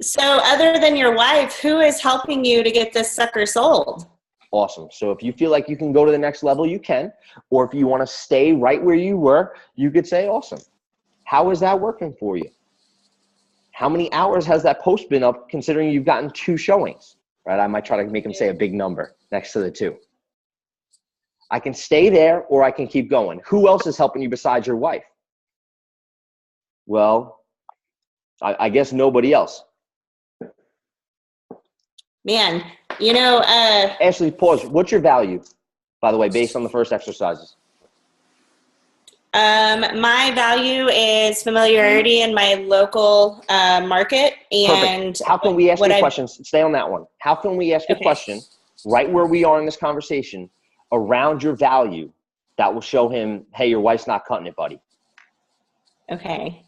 So other than your wife, who is helping you to get this sucker sold? Awesome. So if you feel like you can go to the next level, you can. Or if you want to stay right where you were, you could say, awesome. How is that working for you? How many hours has that post been up considering you've gotten 2 showings, right? I might try to make them say a big number next to the 2. I can stay there or I can keep going. Who else is helping you besides your wife? Well, I guess nobody else. Man, you know, Ashley, pause. What's your value, by the way, based on the first exercises? my value is familiarity in my local market. And perfect. How can we ask you I, questions? Stay on that one. How can we ask a question right where we are in this conversation around your value that will show him, hey, your wife's not cutting it, buddy? Okay.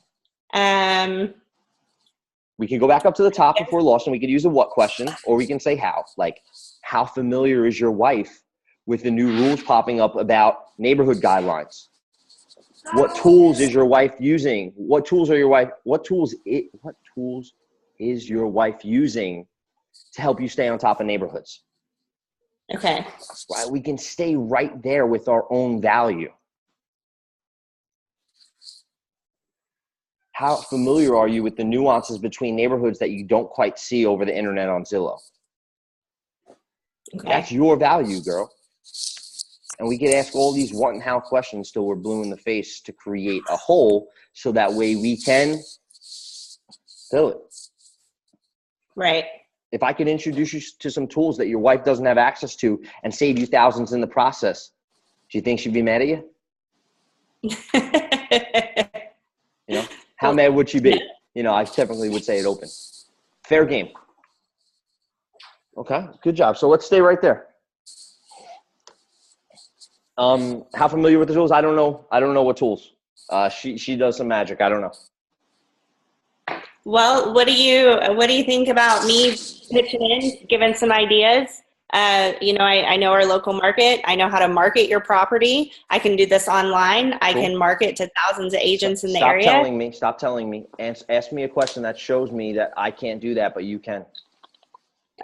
We can go back up to the top if we're lost, and we could use a what question, or we can say how. Like, how familiar is your wife with the new rules popping up about neighborhood guidelines? What tools is your wife using? What tools is your wife using to help you stay on top of neighborhoods? Okay. Right, we can stay right there with our own value. How familiar are you with the nuances between neighborhoods that you don't quite see over the internet on Zillow? Okay. That's your value, girl. And we could ask all these what and how questions till we're blue in the face to create a whole so that way we can fill it. Right. If I could introduce you to some tools that your wife doesn't have access to and save you thousands in the process, do you think she'd be mad at you? You know, how mad would she be? You know, I typically would say it open. Fair game. Okay, good job. So let's stay right there. How familiar with the tools? I don't know. I don't know what tools. She does some magic. I don't know. Well, what do you think about me pitching in, giving some ideas? You know, I know our local market. I know how to market your property. I can do this online. I can market to thousands of agents in the area. Stop telling me. Ask me a question that shows me that I can't do that, but you can.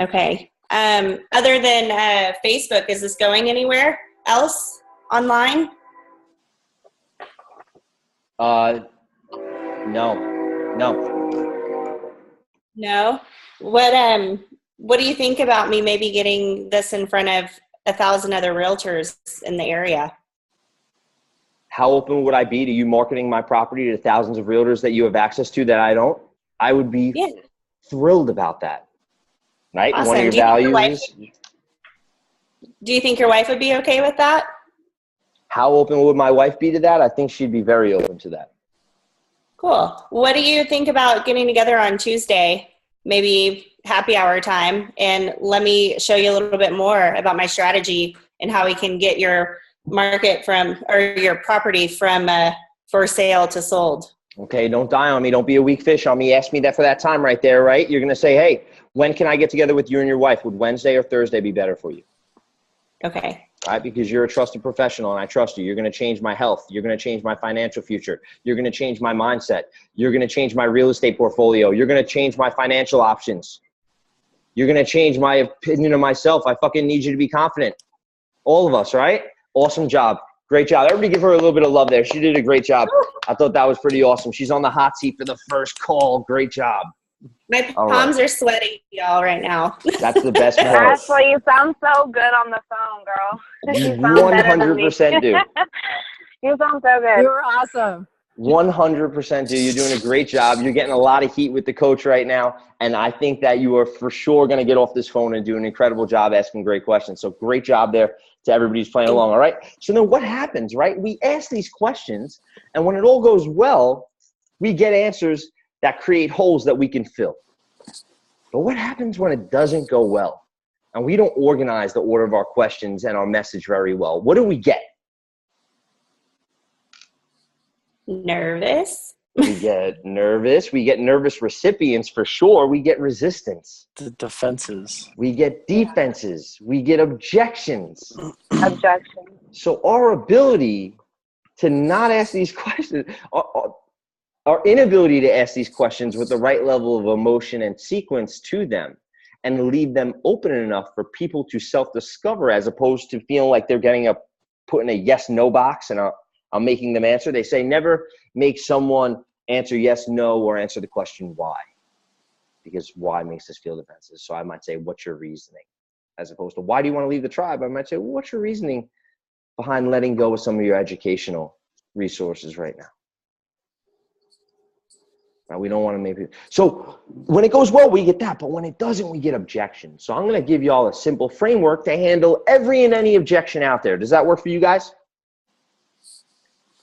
Okay. Other than Facebook, is this going anywhere else online? No. What do you think about me maybe getting this in front of 1,000 other realtors in the area? How open would I be to you marketing my property to thousands of realtors that you have access to that I don't? I would be thrilled about that. Right? Awesome. One of your values is. Do you think your wife would be okay with that? How open would my wife be to that? I think she'd be very open to that. Cool. What do you think about getting together on Tuesday, maybe happy hour time, and let me show you a little bit more about my strategy and how we can get your market your property from for sale to sold. Okay, don't die on me. Don't be a weak fish on me. Ask me that for that time right there, right? You're going to say, hey, when can I get together with you and your wife? Would Wednesday or Thursday be better for you? Okay. Right, because you're a trusted professional and I trust you. You're going to change my health. You're going to change my financial future. You're going to change my mindset. You're going to change my real estate portfolio. You're going to change my financial options. You're going to change my opinion of myself. I fucking need you to be confident. All of us, right? Awesome job. Great job. Everybody give her a little bit of love there. She did a great job. I thought that was pretty awesome. She's on the hot seat for the first call. Great job. My palms are sweating, y'all, right now. That's the best part. Ashley, you sound so good on the phone, girl. You 100% do. You sound so good. You were awesome. 100% do. You're doing a great job. You're getting a lot of heat with the coach right now. And I think that you are for sure going to get off this phone and do an incredible job asking great questions. So great job there to everybody who's playing along. All right. So then what happens, right? We ask these questions, and when it all goes well, we get answers that create holes that we can fill. But what happens when it doesn't go well and we don't organize the order of our questions and our message very well? What do we get? Nervous. We get nervous. We get nervous recipients for sure. We get resistance. The defenses. We get defenses. We get objections. Objections. So our ability to not ask these questions, our inability to ask these questions with the right level of emotion and sequence to them and leave them open enough for people to self-discover, as opposed to feeling like they're put in a yes-no box and I'm making them answer. They say never make someone answer yes, no, or answer the question why, because why makes us feel defensive. So I might say, what's your reasoning? As opposed to, why do you want to leave the tribe? I might say, well, what's your reasoning behind letting go of some of your educational resources right now? Right, we don't want to make it. So when it goes well, we get that. But when it doesn't, we get objections. So I'm going to give you all a simple framework to handle every and any objection out there. Does that work for you guys?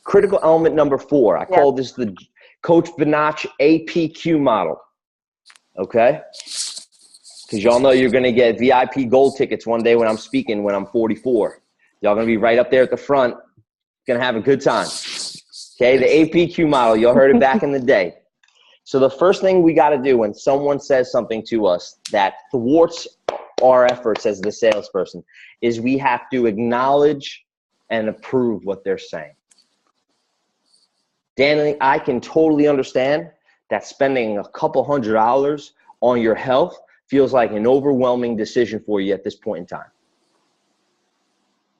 Critical element number 4. I call this the Coach Bonacci APQ model. Okay? Because y'all know you're going to get VIP gold tickets one day when I'm speaking when I'm 44. Y'all going to be right up there at the front. Going to have a good time. Okay? The APQ model. Y'all heard it back in the day. So the first thing we got to do when someone says something to us that thwarts our efforts as the salesperson is we have to acknowledge and approve what they're saying. Danny, I can totally understand that spending a couple $100 on your health feels like an overwhelming decision for you at this point in time.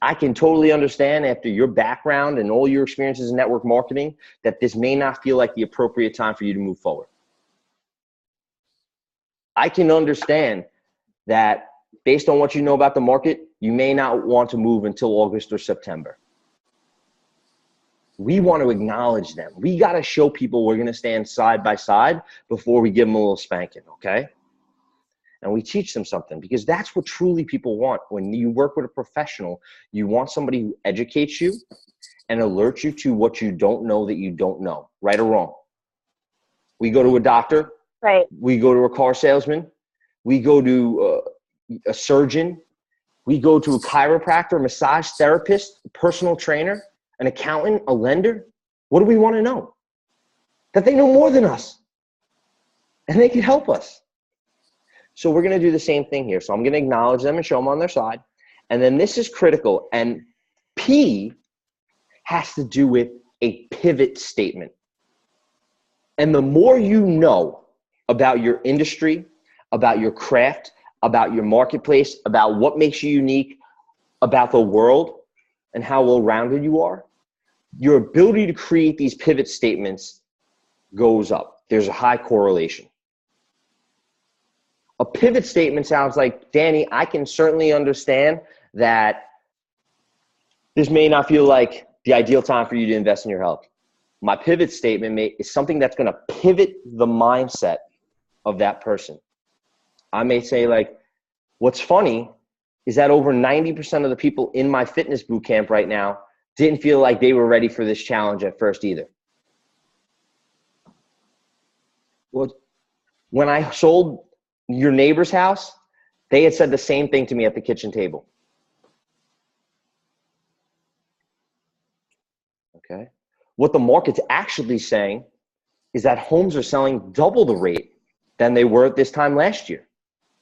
I can totally understand after your background and all your experiences in network marketing that this may not feel like the appropriate time for you to move forward. I can understand that based on what you know about the market, you may not want to move until August or September. We want to acknowledge them. We got to show people we're going to stand side by side before we give them a little spanking, okay? And we teach them something, because that's what truly people want. When you work with a professional, you want somebody who educates you and alerts you to what you don't know that you don't know, right or wrong. We go to a doctor. Right. We go to a car salesman. We go to a surgeon. We go to a chiropractor, a massage therapist, a personal trainer, an accountant, a lender. What do we want to know? That they know more than us and they can help us. So we're going to do the same thing here. So I'm going to acknowledge them and show them on their side. And then this is critical. And P has to do with a pivot statement. And the more you know about your industry, about your craft, about your marketplace, about what makes you unique, about the world and how well-rounded you are, your ability to create these pivot statements goes up. There's a high correlation. A pivot statement sounds like, Danny, I can certainly understand that this may not feel like the ideal time for you to invest in your health. My pivot statement is something that's going to pivot the mindset of that person. I may say, like, what's funny is that over 90% of the people in my fitness boot camp right now didn't feel like they were ready for this challenge at first either. Well, when I sold your neighbor's house, they had said the same thing to me at the kitchen table. Okay. What the market's actually saying is that homes are selling double the rate than they were at this time last year.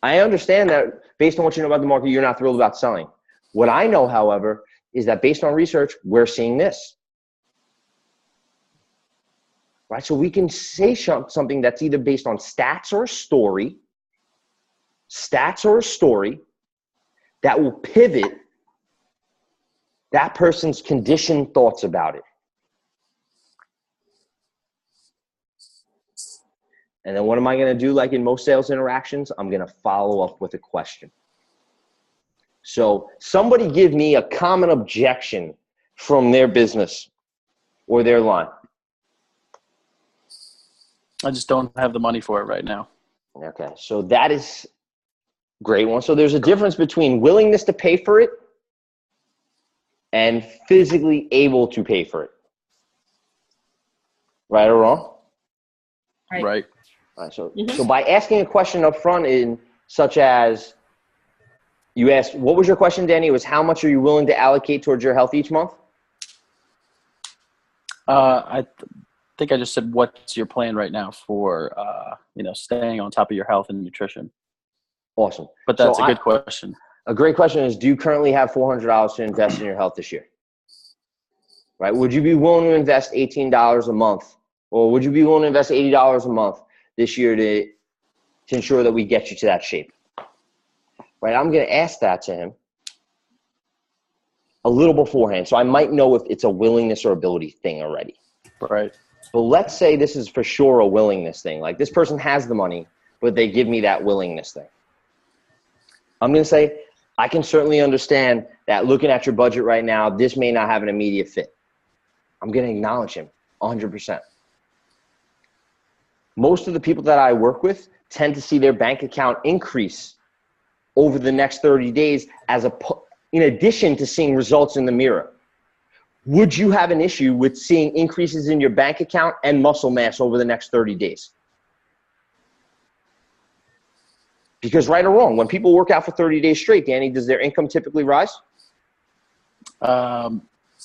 I understand that based on what you know about the market, you're not thrilled about selling. What I know, however, is that based on research, we're seeing this. Right? So we can say something that's either based on stats or a story that will pivot that person's conditioned thoughts about it. And then what am I going to do? Like in most sales interactions, I'm going to follow up with a question. So somebody give me a common objection from their business or their line. I just don't have the money for it right now. Okay, so that is a great one. So there's a difference between willingness to pay for it and physically able to pay for it. Right or wrong? Right. All right, so by asking a question up front in such as, you asked, what was your question, Danny? It was how much are you willing to allocate towards your health each month? I think I just said, what's your plan right now for, staying on top of your health and nutrition? Awesome. But that's a good question. A great question is, do you currently have $400 to invest in your health this year? Right? Would you be willing to invest $18 a month Or would you be willing to invest $80 a month this year to ensure that we get you to that shape? Right? I'm going to ask that to him a little beforehand. So I might know if it's a willingness or ability thing already. Right. But let's say this is for sure a willingness thing. Like this person has the money, but they give me that willingness thing. I'm going to say, I can certainly understand that looking at your budget right now, this may not have an immediate fit. I'm going to acknowledge him 100%. Most of the people that I work with tend to see their bank account increase over the next 30 days in addition to seeing results in the mirror. Would you have an issue with seeing increases in your bank account and muscle mass over the next 30 days? Because right or wrong, when people work out for 30 days straight, Danny, does their income typically rise?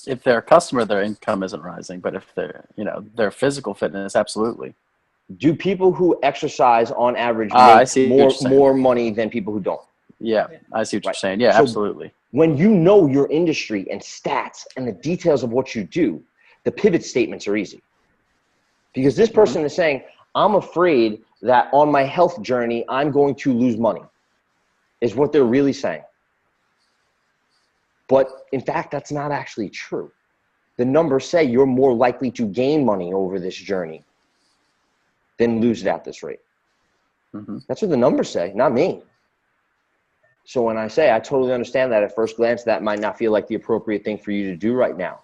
If they're a customer, their income isn't rising, but if they're, their physical fitness, absolutely. Do people who exercise on average make more money than people who don't? Yeah, I see what you're saying. Yeah, so absolutely. When you know your industry and stats and the details of what you do, the pivot statements are easy. Because this person is saying, I'm afraid that on my health journey, I'm going to lose money, is what they're really saying. But in fact, that's not actually true. The numbers say you're more likely to gain money over this journey than lose it at this rate. That's what the numbers say, not me. So when I say I totally understand that at first glance, that might not feel like the appropriate thing for you to do right now.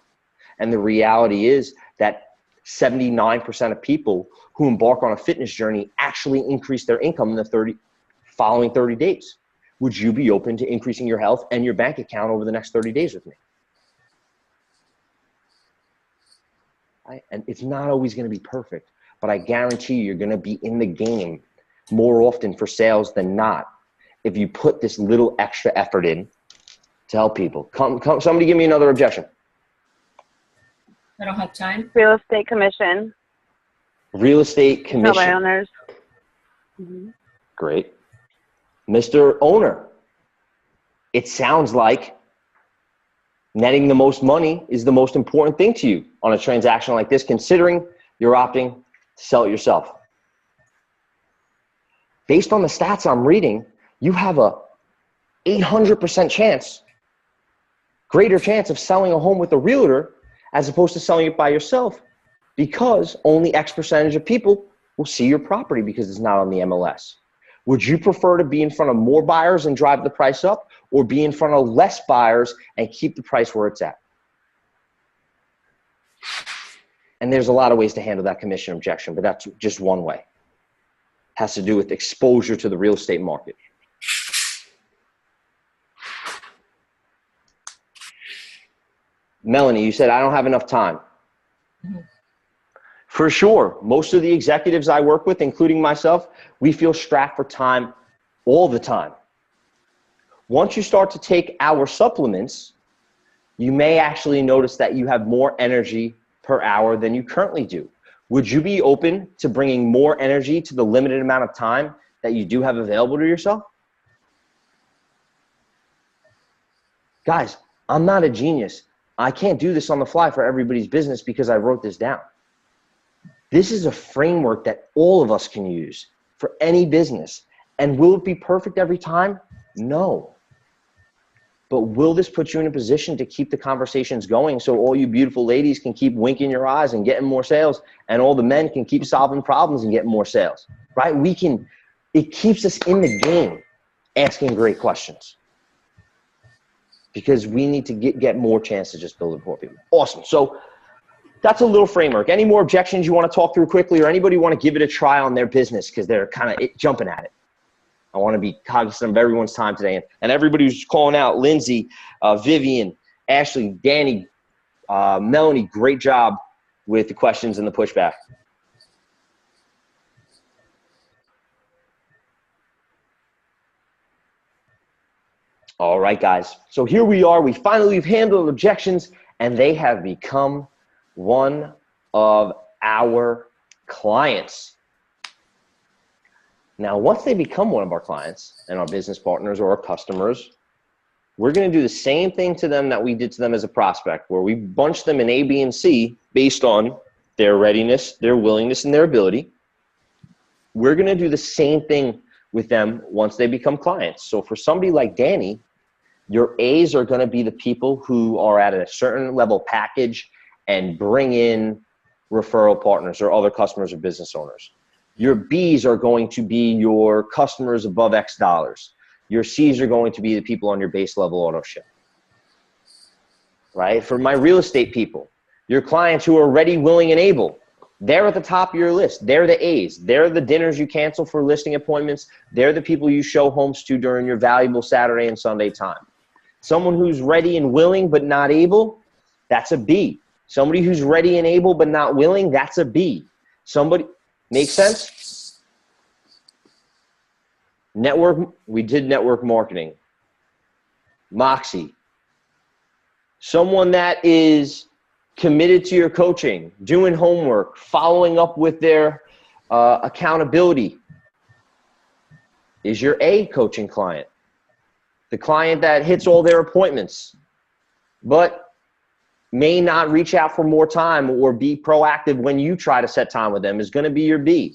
And the reality is that 79% of people who embark on a fitness journey actually increase their income in the following 30 days. Would you be open to increasing your health and your bank account over the next 30 days with me? Right? And it's not always going to be perfect, but I guarantee you're going to be in the game more often for sales than not if you put this little extra effort in to help people. Come, somebody give me another objection. I don't have time. Real estate commission. Real estate commission. By owners. Great. Mr. Owner, it sounds like netting the most money is the most important thing to you on a transaction like this, considering you're opting to sell it yourself. Based on the stats I'm reading, you have a 800% chance, greater chance of selling a home with a realtor as opposed to selling it by yourself, because only X percentage of people will see your property because it's not on the MLS. Would you prefer to be in front of more buyers and drive the price up, or be in front of less buyers and keep the price where it's at? And there's a lot of ways to handle that commission objection, but that's just one way. It has to do with exposure to the real estate market. Melanie, you said, I don't have enough time. For sure, most of the executives I work with, including myself, we feel strapped for time all the time. Once you start to take our supplements, you may actually notice that you have more energy per hour than you currently do. Would you be open to bringing more energy to the limited amount of time that you do have available to yourself? Guys, I'm not a genius. I can't do this on the fly for everybody's business because I wrote this down. This is a framework that all of us can use for any business. And will it be perfect every time? No. But will this put you in a position to keep the conversations going so all you beautiful ladies can keep winking your eyes and getting more sales, and all the men can keep solving problems and getting more sales, right? It keeps us in the game asking great questions, because we need to get more chance to just build rapport with people. Awesome. So that's a little framework. Any more objections you want to talk through quickly, or anybody want to give it a try on their business because they're kind of jumping at it? I want to be cognizant of everyone's time today. And everybody who's calling out, Lindsay, Vivian, Ashley, Danny, Melanie, great job with the questions and the pushback. All right, guys. So here we are. We've handled objections, and they have become one of our clients. Now, once they become one of our clients and our business partners or our customers, we're going to do the same thing to them that we did to them as a prospect, where we bunch them in A, B, and C based on their readiness, their willingness, and their ability. We're going to do the same thing with them once they become clients. So for somebody like Danny, your A's are going to be the people who are at a certain level package and bring in referral partners or other customers or business owners. Your B's are going to be your customers above X dollars. Your C's are going to be the people on your base level auto ship. Right? For my real estate people, your clients who are ready, willing, and able, they're at the top of your list. They're the A's. They're the dinners you cancel for listing appointments. They're the people you show homes to during your valuable Saturday and Sunday time. Someone who's ready and willing but not able, that's a B. Somebody who's ready and able but not willing, that's a B. Somebody, make sense? Network, we did network marketing. Moxie. Someone that is committed to your coaching, doing homework, following up with their accountability is your A coaching client. The client that hits all their appointments, but may not reach out for more time or be proactive when you try to set time with them is going to be your B.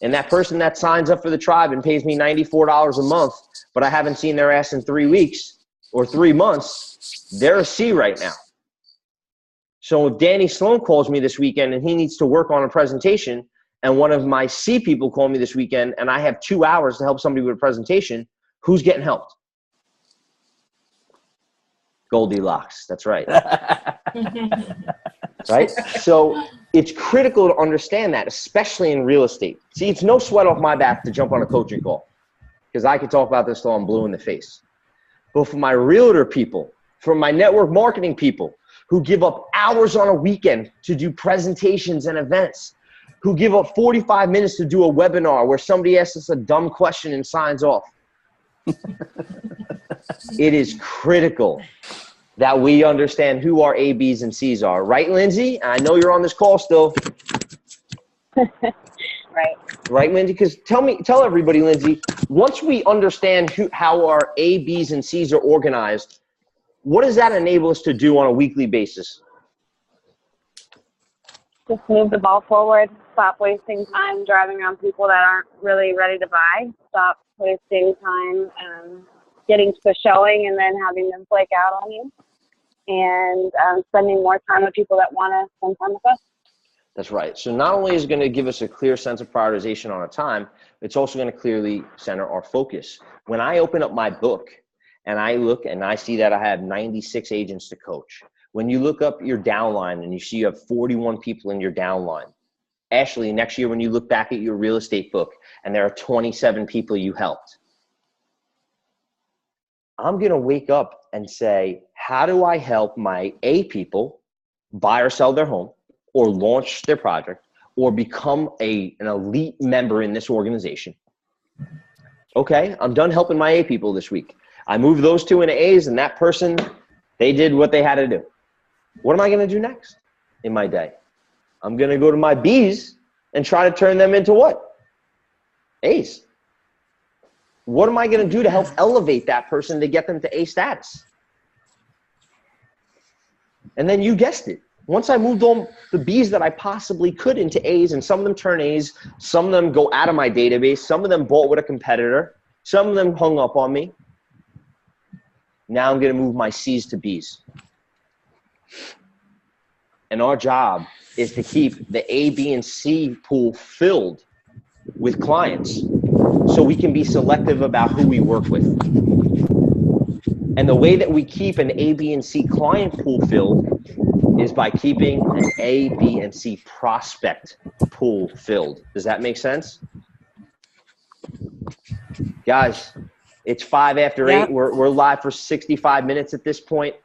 And that person that signs up for the tribe and pays me $94 a month, but I haven't seen their ass in 3 weeks or 3 months, they're a C right now. So if Danny Sloan calls me this weekend and he needs to work on a presentation, and one of my C people call me this weekend and I have 2 hours to help somebody with a presentation, who's getting helped? Goldilocks, that's right. Right? So it's critical to understand that, especially in real estate. See, it's no sweat off my back to jump on a coaching call because I could talk about this till I'm blue in the face. But for my realtor people, for my network marketing people who give up hours on a weekend to do presentations and events, who give up 45 minutes to do a webinar where somebody asks us a dumb question and signs off, it is critical that we understand who our A, B's, and C's are. Right, Lindsay? I know you're on this call still. Right. Right, Lindsay? Because tell everybody, Lindsay, once we understand how our A, B's, and C's are organized, what does that enable us to do on a weekly basis? Just move the ball forward. Stop wasting time driving around people that aren't really ready to buy. Stop wasting time getting to the showing and then having them flake out on you. And spending more time with people that want to spend time with us. That's right. So not only is it going to give us a clear sense of prioritization on our time, it's also going to clearly center our focus. When I open up my book and I look and I see that I have 96 agents to coach, when you look up your downline and you see you have 41 people in your downline, Ashley, next year when you look back at your real estate book and there are 27 people you helped, I'm going to wake up and say, how do I help my A people buy or sell their home or launch their project or become an elite member in this organization? Okay, I'm done helping my A people this week. I moved those two into A's and that person, they did what they had to do. What am I going to do next in my day? I'm going to go to my B's and try to turn them into what? A's. What am I going to do to help elevate that person to get them to A status? And then you guessed it. Once I moved all the B's that I possibly could into A's, and some of them turn A's, some of them go out of my database, some of them bought with a competitor, some of them hung up on me. Now I'm going to move my C's to B's. And our job is to keep the A, B, and C pool filled with clients so we can be selective about who we work with. And the way that we keep an A, B, and C client pool filled is by keeping an A, B, and C prospect pool filled. Does that make sense? Guys, it's 5 after 8. We're live for 65 minutes at this point.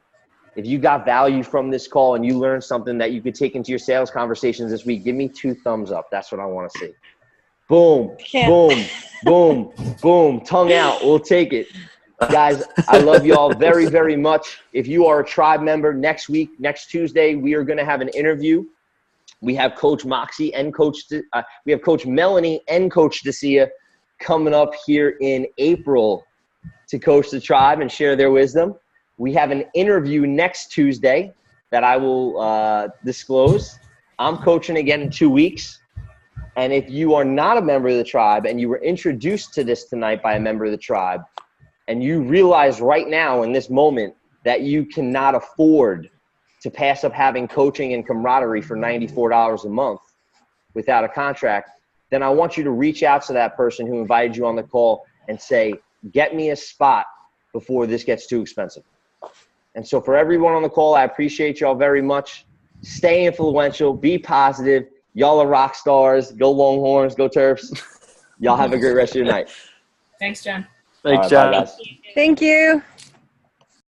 If you got value from this call and you learned something that you could take into your sales conversations this week, give me 2 thumbs up. That's what I want to see. Boom, boom, boom, boom. Tongue out. We'll take it. Guys, I love you all very, very much. If you are a tribe member, next week, next Tuesday, we are going to have an interview. We have Coach Moxie and we have Coach Melanie and Coach Dacia coming up here in April to coach the tribe and share their wisdom. We have an interview next Tuesday that I will disclose. I'm coaching again in 2 weeks. And if you are not a member of the tribe and you were introduced to this tonight by a member of the tribe, and you realize right now in this moment that you cannot afford to pass up having coaching and camaraderie for $94 a month without a contract, then I want you to reach out to that person who invited you on the call and say, get me a spot before this gets too expensive. And so for everyone on the call, I appreciate y'all very much. Stay influential, be positive. Y'all are rock stars. Go Longhorns, go Terps. Y'all have a great rest of your night. Thanks, John. Thanks, All right, John. bye, guys. Thank you.